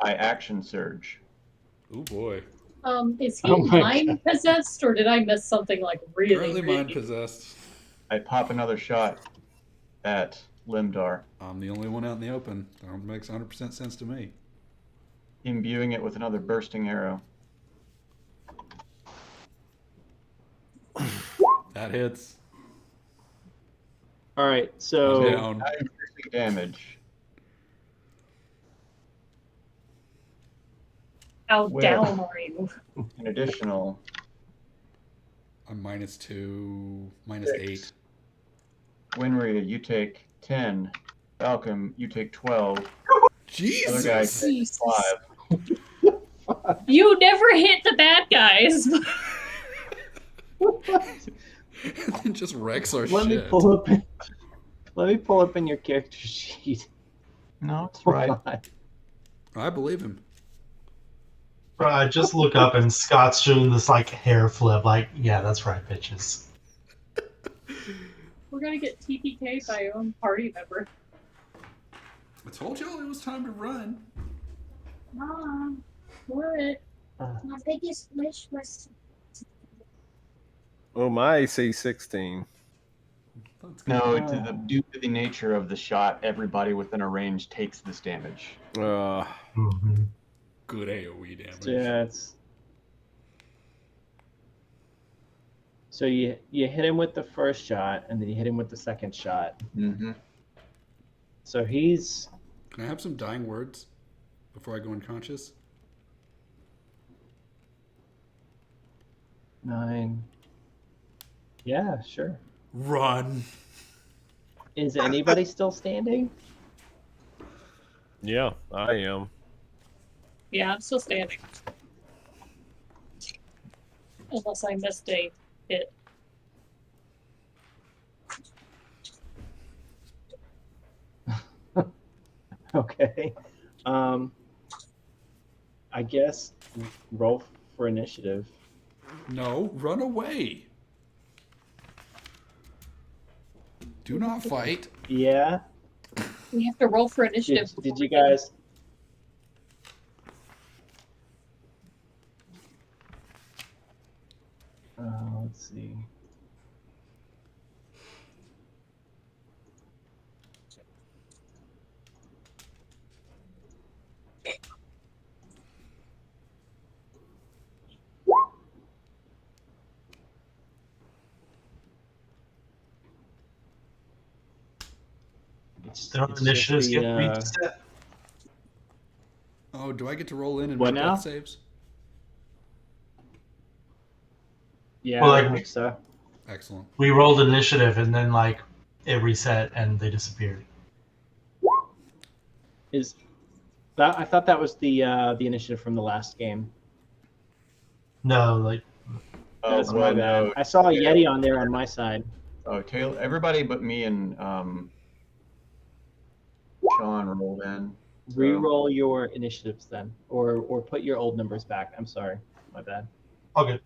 I action surge. Oh boy. Is he Oh my mind possessed, or did I miss something like really? Currently really- mind possessed. I pop another shot at Limdar, I'm the only one out in the open. That makes 100% sense to me. imbuing it with another bursting arrow. That hits. All right, I'm so down. 9 piercing damage. How Well. down are you? An additional I'm -2, -8. Winria, you take 10. Malcolm, you take 12. Other Jesus! guy takes Jesus. 5. You never hit the bad guys. It just wrecks our let me shit. pull up. Let me pull up in your character sheet. No, it's Hold right. on. I believe him. Bro, I just look up and Scott's doing this like hair flip, like, yeah, that's right, bitches. We're gonna get TPK'd by your own party member. I told y'all it was time to run. Mom, What? my biggest wish was Oh, my AC 16. That's good. No, due to the nature of the shot, everybody within a range takes this damage. Mhm. Good AoE damage. Yeah, it's. So you hit him with the first shot, and then you hit him with the second shot. Mm-hmm. So he's Can I have some dying words before I go unconscious? 9. Yeah, sure. Run. Is anybody still standing? Yeah, I am. Yeah, I'm still standing. Unless I missed a hit. Okay. I guess roll for initiative. No, run away. Do not fight. Yeah. We have to roll for initiative. Did you guys? Let's see. It's, Don't it's initiatives just the, get reset? Oh, do I get to roll in and What make now? death saves? yeah, Well, I like- think so. Excellent. We rolled initiative and then like it reset and they disappeared. Is that? I thought that was the initiative from the last game. No, like Oh, That's my well, bad. no. I saw a Yeti on there on my side. Oh, Taylor, everybody but me and Sean rolled in. Reroll your initiatives then, or put your old numbers back. I'm sorry, my bad. Okay.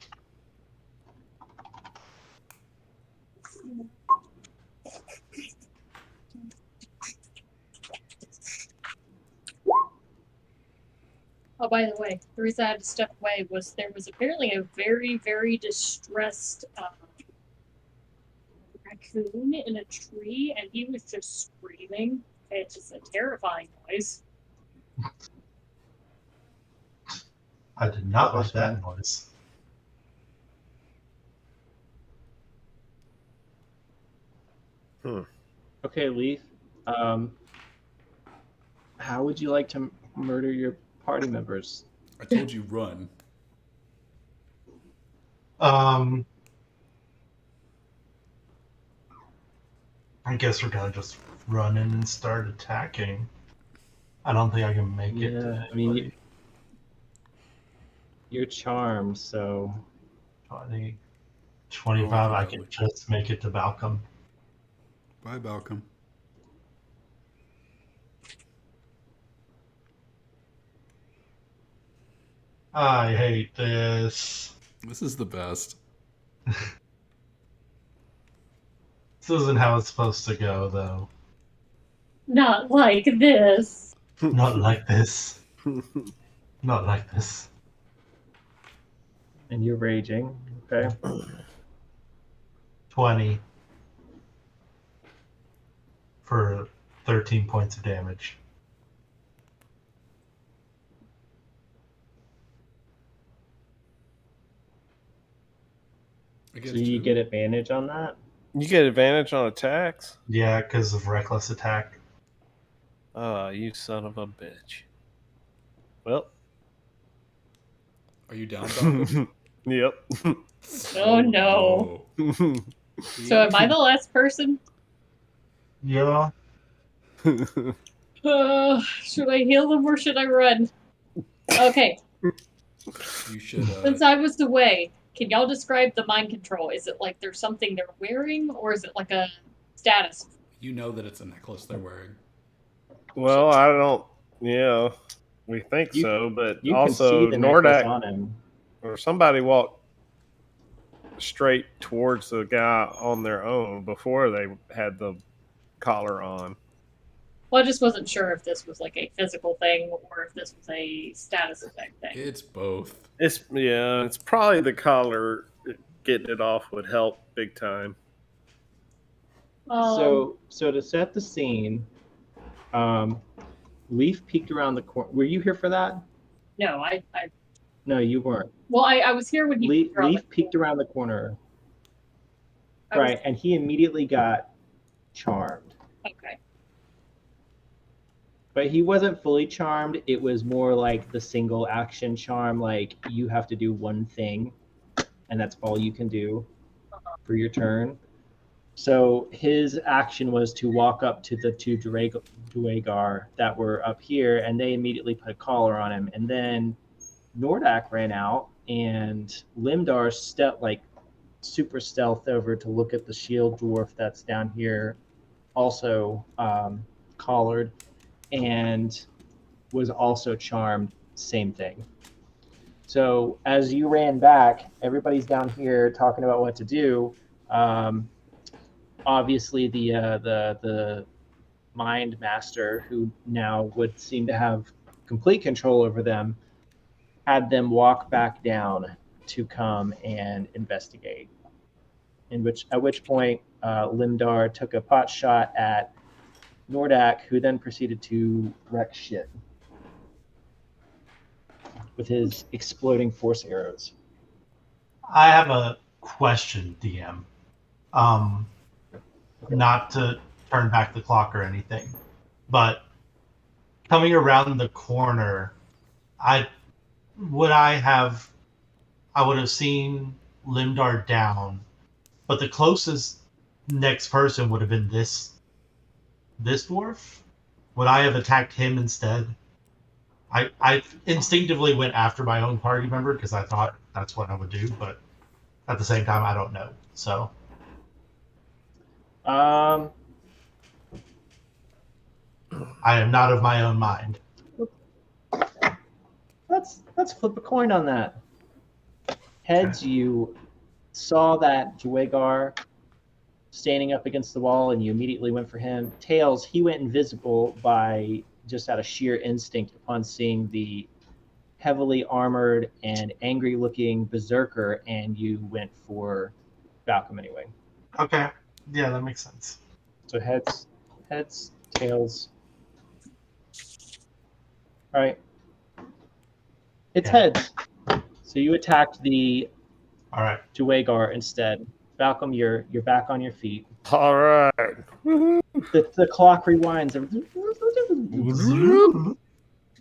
Oh, by the way, the reason I had to step away was there was apparently a very, very distressed raccoon in a tree, and he was just screaming. It's just a terrifying noise. I did not That like was that fun. noise. Okay, Leaf. How would you like to murder your party members? I told you run. I guess we're gonna just run in and start attacking. I don't think I can make it. Yeah, To I mean, anybody. you're charmed, so 20, 25. Oh, I can just make it to Balcom. Bye, Balcom. I hate this. This is the best. This isn't how it's supposed to go, though. Not like this. Not like this. Not like this. and you're raging. Okay. 20 for 13 points of damage. So you get advantage on that? You get advantage on attacks? Yeah, because of reckless attack. Ah, you son of a bitch. Well. Are you down, Balcom? Yep. Oh no. So am I the last person? Yeah. Should I heal them or should I run? Okay, You should. since I was away, can y'all describe the mind control? Is it like there's something they're wearing, or is it like a status? You know that it's a necklace they're wearing. Well, I don't. Yeah, we think You- so, but You also can see the necklace Nordak on him. or somebody walked straight towards the guy on their own before they had the collar on. Well, I just wasn't sure if this was like a physical thing or if this was a status effect thing. It's both. It's probably the collar. Getting it off would help big time. So to set the scene, Leaf peeked around the corner. Were you here for that? No, No, you weren't. well, I was here when he Leaf peeked around the corner, right, and he immediately got charmed. Okay. But he wasn't fully charmed. It was more like the single action charm, like you have to do one thing, and that's all you can do for your turn. So his action was to walk up to the two Duergar that were up here, and they immediately put a collar on him. And then Nordak ran out, and Limdar super stealth over to look at the shield dwarf that's down here, also collared, and was also charmed. Same thing. So as you ran back, everybody's down here talking about what to do. Obviously, the mind master, who now would seem to have complete control over them, had them walk back down to come and investigate. At which point, Limdar took a pot shot at Nordak, who then proceeded to wreck shit with his exploding force arrows. I have a question, DM. Not to turn back the clock or anything, but coming around the corner, I would have seen Limdar down, but the closest next person would have been this dwarf. Would I have attacked him instead? I instinctively went after my own party member because I thought that's what I would do, but at the same time, I don't know. So, Um, I am not of my own mind. let's flip a coin on that. Heads, you saw that Dwagar standing up against the wall, and you immediately went for him. Tails, he went invisible by just out of sheer instinct upon seeing the heavily armored and angry-looking berserker, and you went for Falcom anyway. Okay. Yeah, that makes sense. So heads, tails. All right. It's Yeah. heads. So you attacked the All right. Dwagar instead. Falcom, you're back on your feet. All right. The clock rewinds.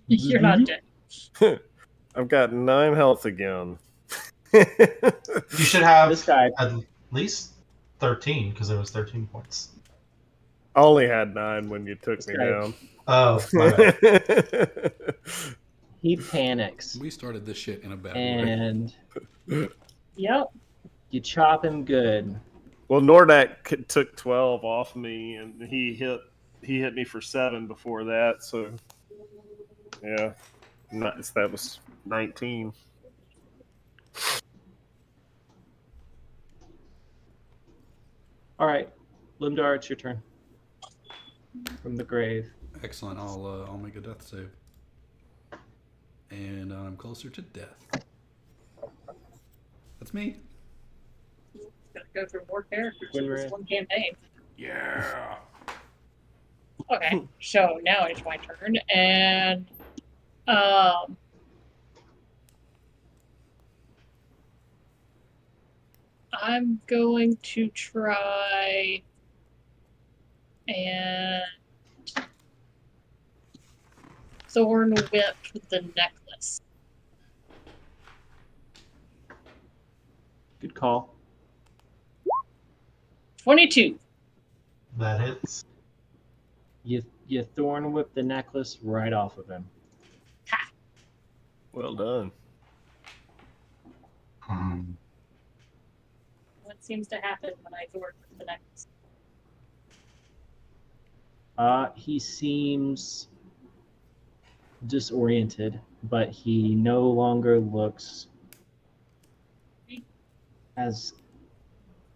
You're not dead. I've got 9 health again. You should have This guy. at least 13 because there was 13 points. I only had 9 when you took This me guy. down. Oh, my bad. He panics, We started this shit in a bad way. and Yep. you chop him good. Well, Nordak took 12 off me, and he hit me for 7 before that. So, yeah, nice. That was 19. All right, Limdar, it's your turn. From the grave. Excellent. I'll make a death save. And I'm closer to death. That's me. Gotta go through more characters When in we're this in- one campaign. Yeah. Okay, so now it's my turn, and I'm going to try and Thorn Whip the necklace. Good call. 22. That hits. You thorn whip the necklace right off of him. Well done. What seems to happen when I Thorn Whip the necklace? He seems disoriented, but he no longer looks as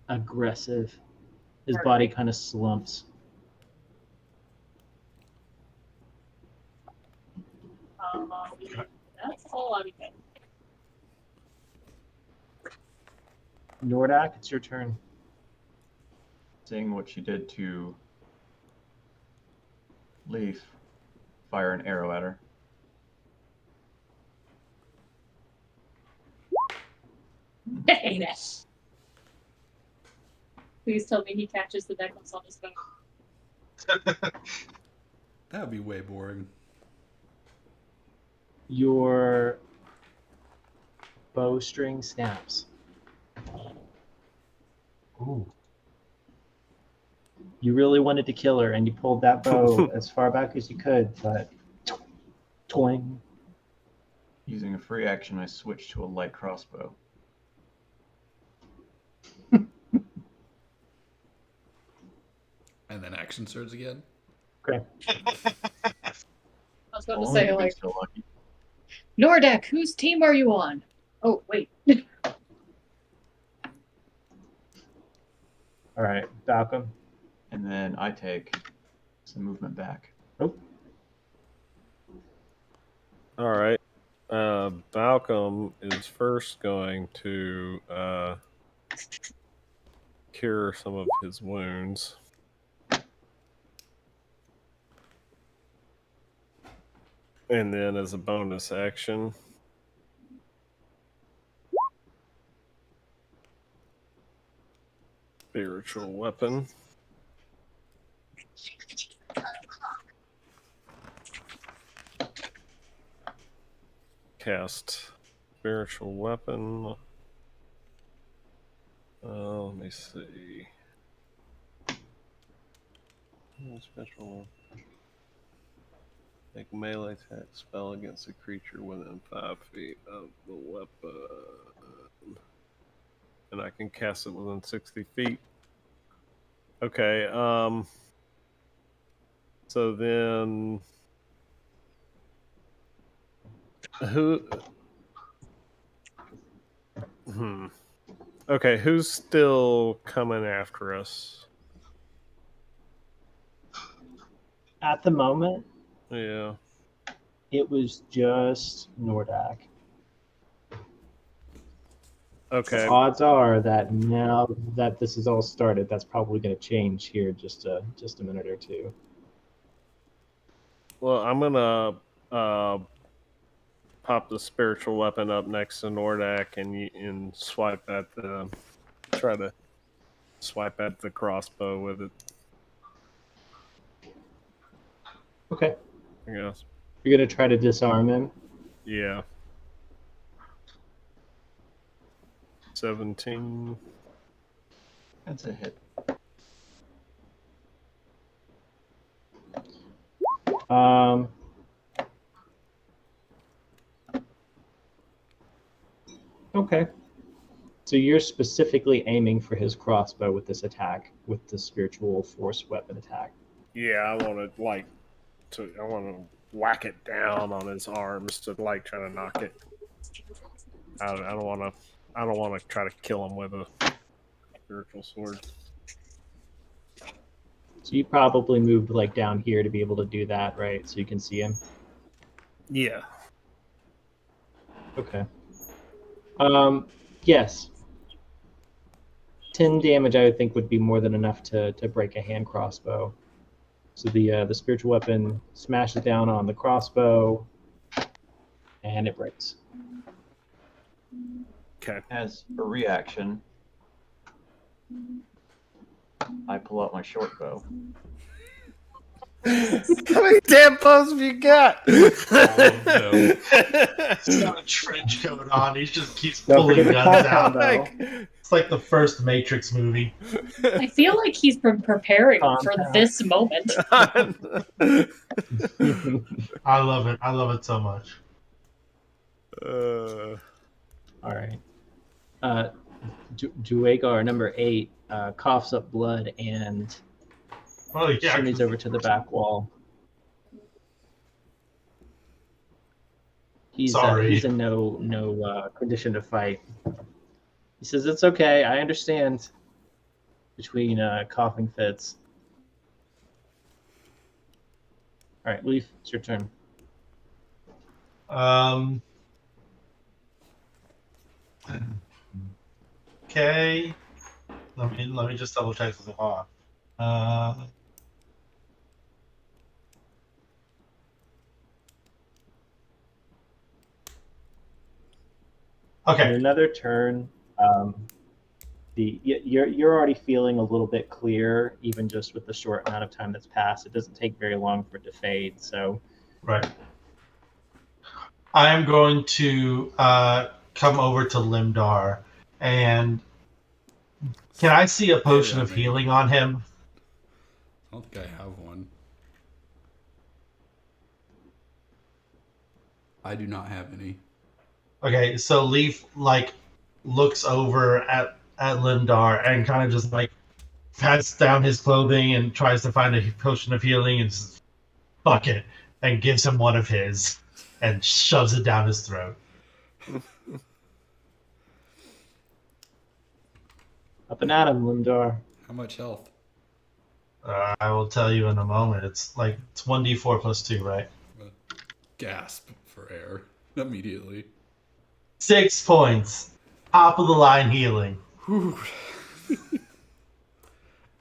aggressive. His body kind of slumps. That's all I'm getting. Nordak, it's your turn. Seeing what she did to Leaf, fire an arrow at her. Yes. Please tell me he catches the necklace on his phone. That would be way boring. Your bowstring snaps. Ooh. You really wanted to kill her, and you pulled that bow as far back as you could, but toing. Using a free action, I switch to a light crossbow. And then action surge again. Okay. I was about to Only say, if like, it's so lucky. Nordak, whose team are you on? Oh, wait. All right, Falcom. And then I take some movement back. Nope. All right. Balcom is first going to cure some of his wounds. And then as a bonus action, spiritual weapon. Cast spiritual weapon. Let me see. Special. Make melee attack spell against a creature within 5 feet of the weapon. And I can cast it within 60 feet. Okay, so then Who? Okay, who's still coming after us? At the moment, Yeah. it was just Nordak. Okay. Odds are that now that this is all started, that's probably going to change here in just a minute or two. Well, I'm gonna pop the spiritual weapon up next to Nordak and swipe at the try to swipe at the crossbow with it. Okay. I guess. You're going to try to disarm him? Yeah. 17. That's a hit. Okay. So you're specifically aiming for his crossbow with this attack, with the spiritual force weapon attack. Yeah, I want to whack it down on his arms to like try to knock it. I don't want to try to kill him with a spiritual sword. So you probably moved like down here to be able to do that, right? So you can see him. Yeah. Okay. Yes. 10 damage, I would think, would be more than enough to break a hand crossbow. So the spiritual weapon smashes down on the crossbow, and it breaks. Okay. As a reaction, I pull out my short bow. How many damn bows have you got? He's got a trench coat on. He just keeps Don't pulling forget the guns compound out. bow. It's like the first Matrix movie. I feel like he's been preparing for Compound. this moment. I love it. I love it so much. All right. Duagar, number 8, coughs up blood and Oh yeah. shimmies over to the back wall. He's in no condition to fight. He says, "It's okay. I understand." Between coughing fits. All right, Leaf, it's your turn. Okay. Let me just double check something. Hold on. In Okay. another turn, you're already feeling a little bit clear, even just with the short amount of time that's passed. It doesn't take very long for it to fade. So, Right. I am going to come over to Limdar, and can I see a potion of healing on him? I don't think I have one. I do not have any. Okay, so Leaf looks over at Limdar and kind of just pats down his clothing and tries to find a potion of healing and says, "Fuck it," and gives him one of his and shoves it down his throat. up and at him, Limdar. How much health? I will tell you in a moment. It's 1d4 plus 2, right? Gasp for air immediately. 6 points. Top of the line healing. Whew.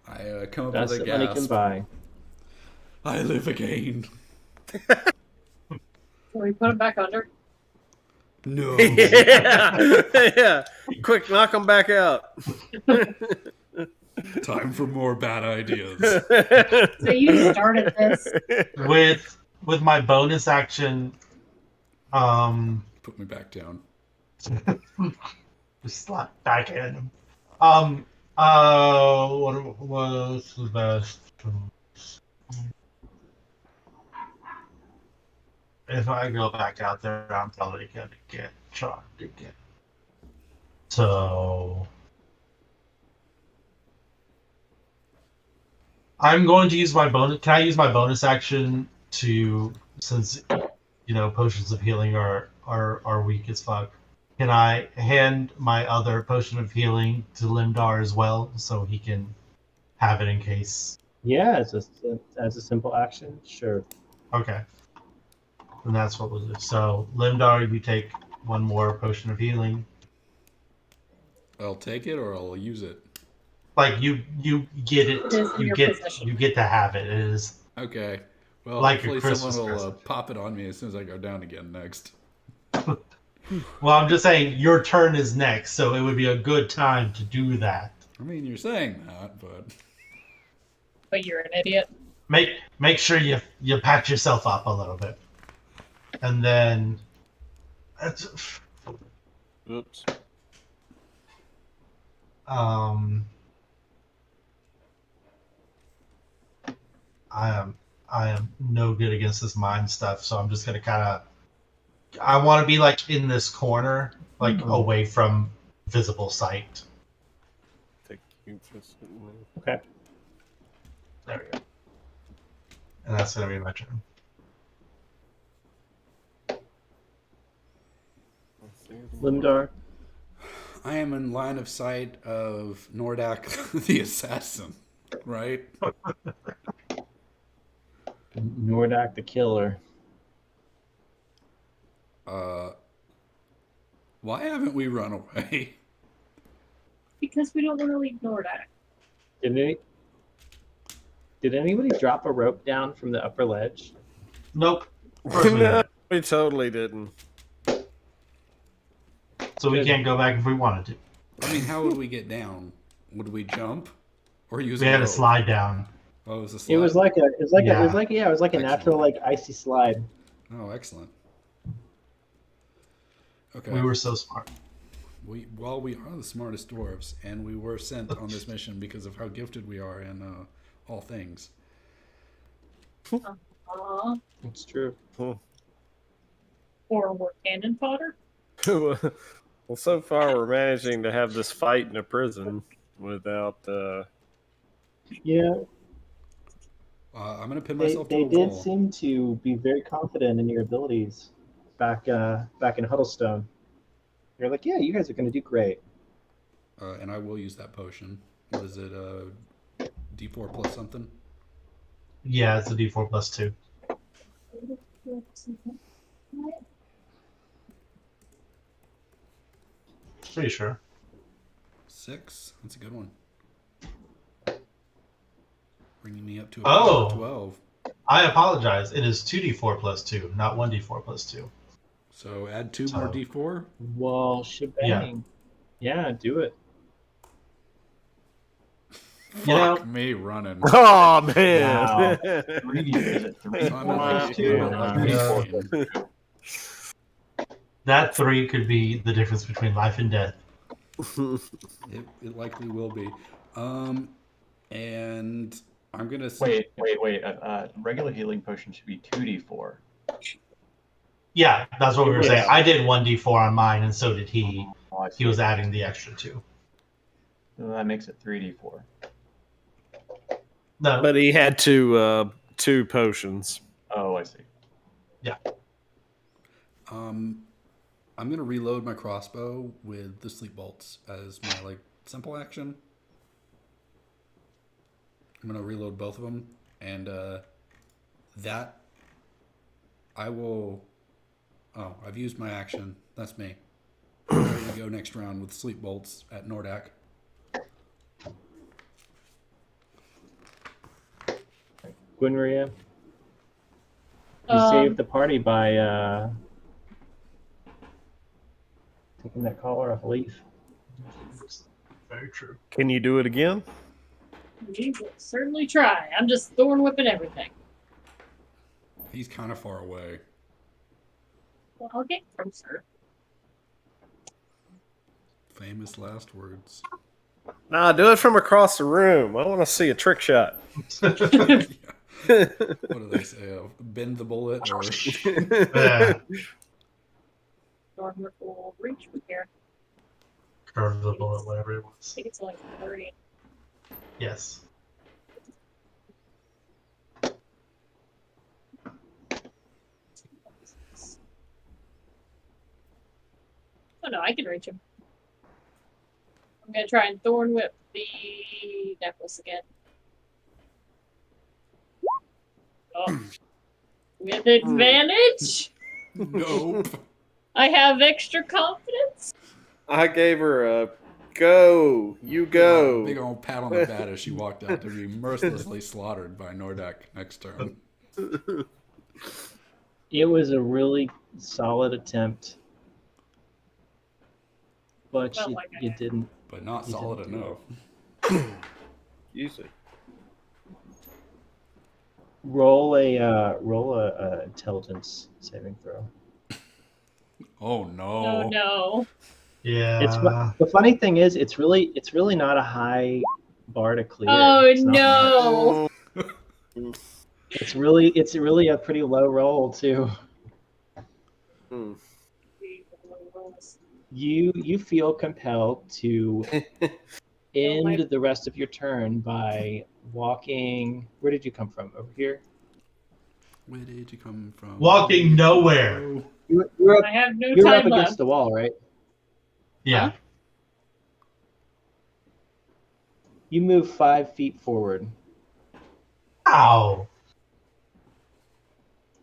I come up Best with a that money can gasp. buy. I live again. Can we put him back under? No. Yeah. Yeah. Quick, knock him back out. Time for more bad ideas. So you started this. With my bonus action, Put me back down. just slap back at him. What was the best? If I go back out there, I'm probably gonna get charged again. So I'm going to use my bonus. Can I use my bonus action to, since potions of healing are are weak as fuck. Can I hand my other potion of healing to Limdar as well, so he can have it in case? Yeah, as a simple action, sure. Okay. And that's what we'll do. So, Limdar, you take one more potion of healing. I'll take it or I'll use it. Like you get it. It is in You your get possession. you get to have it. It is Okay. Well, like a hopefully Christmas someone will present. pop it on me as soon as I go down again next. Well, I'm just saying your turn is next, so it would be a good time to do that. I mean, you're saying that, but But you're an idiot. Make sure you patch yourself up a little bit, and then Oops. I am no good against this mind stuff, so I'm just gonna kind of. I want to be like in this corner, like away from visible sight. Take you just- Okay. There we go. And that's gonna be my turn. Limdar. I am in line of sight of Nordak the assassin, right? Nordak the killer. Why haven't we run away? Because we don't want to leave Nordak. Did anybody drop a rope down from the upper ledge? Nope. Of course we No, didn't. we totally didn't. So we can't go back if we wanted to. I mean, how would we get down? Would we jump or use We a had to rope? slide down. Oh, it was a slide. It was like a Excellent. natural like icy slide. Oh, excellent. Okay. We were so smart. We are the smartest dwarves, and we were sent on this mission because of how gifted we are in all things. It's true. Or we're cannon fodder. Well, so far we're managing to have this fight in a prison without. Yeah, I'm gonna pin they myself to they a did wall. seem to be very confident in your abilities back in Huddlestone. You're like, yeah, you guys are gonna do great. And I will use that potion. What is it? D4 plus something? Yeah, it's a D4 plus 2. Pretty sure. 6. That's a good one. Bringing me up to a Oh. 12. I apologize. It is 2D4 plus 2, not 1D4 plus 2. So add 2 more So- D4. Well, shebang. Yeah, do it. You know- Fuck me running. Oh man! Wow. Is it 3? So I'm at Wow. like 2. Yeah. 18. That 3 could be the difference between life and death. It likely will be. And I'm gonna Wait. Regular healing potion should be 2d4. Yeah, that's what we were saying. Yeah. I did 1D4 on mine, and so did he. Oh, I He see. was adding the extra 2. So that makes it 3d4. No, But he had two potions. Oh, I see. I'm gonna reload my crossbow with the sleep bolts as my like simple action. I'm gonna reload both of them, and that I will. Oh, I've used my action. That's me. I'm ready to go next round with sleep bolts at Nordak. Gwynria, you saved the party by taking that collar off a leaf. very true. Can you do it again? We will certainly try. I'm just thorn whipping everything. He's kind of far away. Well, I'll get closer. Famous last words. Nah, do it from across the room. I want to see a trick shot. What do they say? Bend the bullet or Yeah, Thorn whip will reach from here. curve the bullet, whatever it I was. think it's like 30. Yes. no, I can reach him. I'm gonna try and thorn whip the necklace again. Oh. With advantage? Nope. I have extra confidence? I gave her a go. You go. Big old pat on the back as she walked out to be mercilessly slaughtered by Nordak next turn. It was a really solid attempt, but Felt like I you had. didn't. But not You solid didn't do enough. Usually. Roll a intelligence saving throw. Oh Oh no. no. Yeah. It's the funny thing is it's really not a high bar to clear. Oh It's not no. much. It's really a pretty low roll too. Hmm. You feel compelled to end the rest of your turn by walking. Where did you come from? Over here? Where did you come from? Walking nowhere. Oh, You're up, I have no you're up time against left. the wall, right? Yeah. You move 5 feet forward. Ow.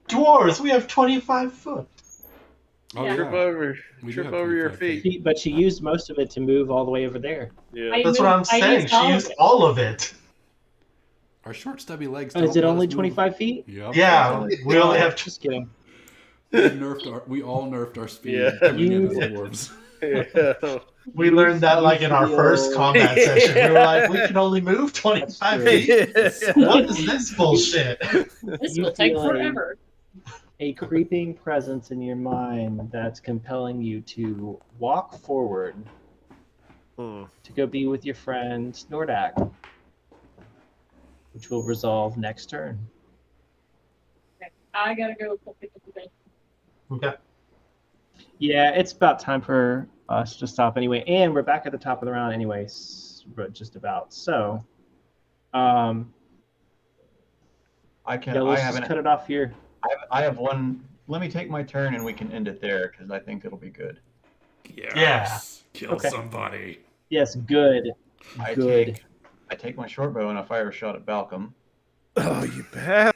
Dwarves, we have 25 foot. Oh, Yeah. Trip yeah. over, We do trip have over your 25 feet. But she used most of it to move all the way over there. Yeah. I That's what I'm moved- I saying. used She all of used it. all of it. Our short, stubby legs. Oh, is don't it let only us move. 25 feet? Yep. Yeah, we only have Just kidding. We all nerfed our speed Yeah. coming in You- as dwarves. Yeah. We learned that like in our first feel- combat session. We were like, we can only move 25 That's feet. What is this bullshit? This You will take feel forever. A creeping presence in your mind that's compelling you to walk forward Hmm. to go be with your friend Nordak, which will resolve next turn. Okay, I gotta go pick up the bed. Okay. Yeah, it's about time for us to stop anyway, and we're back at the top of the round anyways, just about. So, I yeah, can. I let's just haven't. cut it off here. I have one. Let me take my turn and we can end it there because I think it'll be good. Yes. Kill Okay. somebody. Yes, good. I Good. take my short bow and I fire a shot at Balcom. Oh, you bad.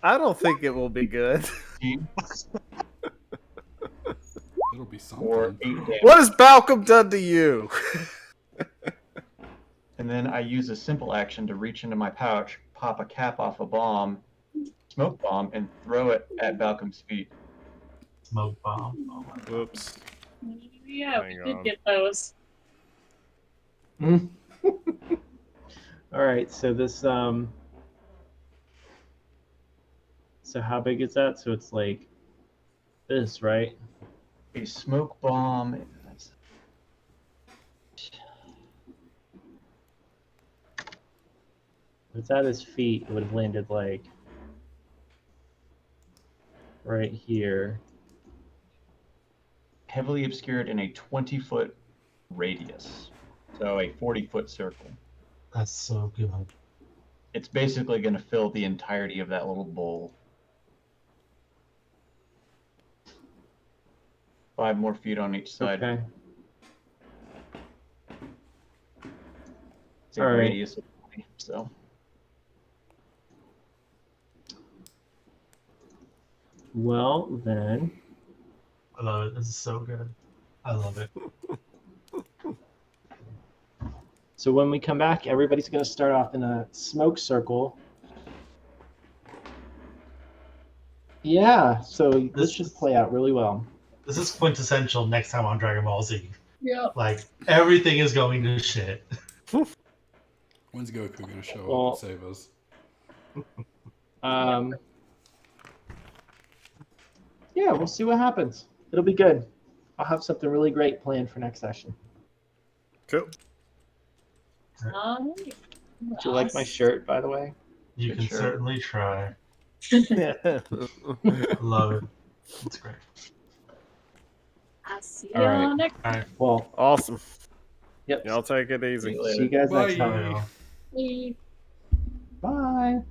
I don't think it will be good. It'll be For something. 8 damage. What has Balcom done to you? And then I use a simple action to reach into my pouch, pop a cap off a bomb, smoke bomb, and throw it at Balcom's feet. Smoke bomb. Oh my God. Whoops. Yeah, Hang we did on. get those. All right, so this so how big is that? So it's like this, right? A smoke bomb. If it's at his feet, it would have landed like right here. Heavily obscured in a 20-foot radius. So a 40-foot circle. That's so good. It's basically going to fill the entirety of that little bowl. 5 more feet on each side. Okay. It's a All right. radius of 20, so. Well, then. I love it. This is so good. I love it. So when we come back, everybody's going to start off in a smoke circle. Yeah, so this should play out really well. This is quintessential next time on Dragon Ball Z. Yeah. Like, everything is going to shit. When's Goku gonna show Well- up and save us? Yeah, we'll see what happens. It'll be good. I'll have something really great planned for next session. Cool. Do you like my shirt, by the way? You Good can shirt. certainly try. Love it. It's great. I'll see All right. you next Well, Awesome. yep. Y'all take it easy. See you later. See you guys next Bye. time. Well, week. Bye.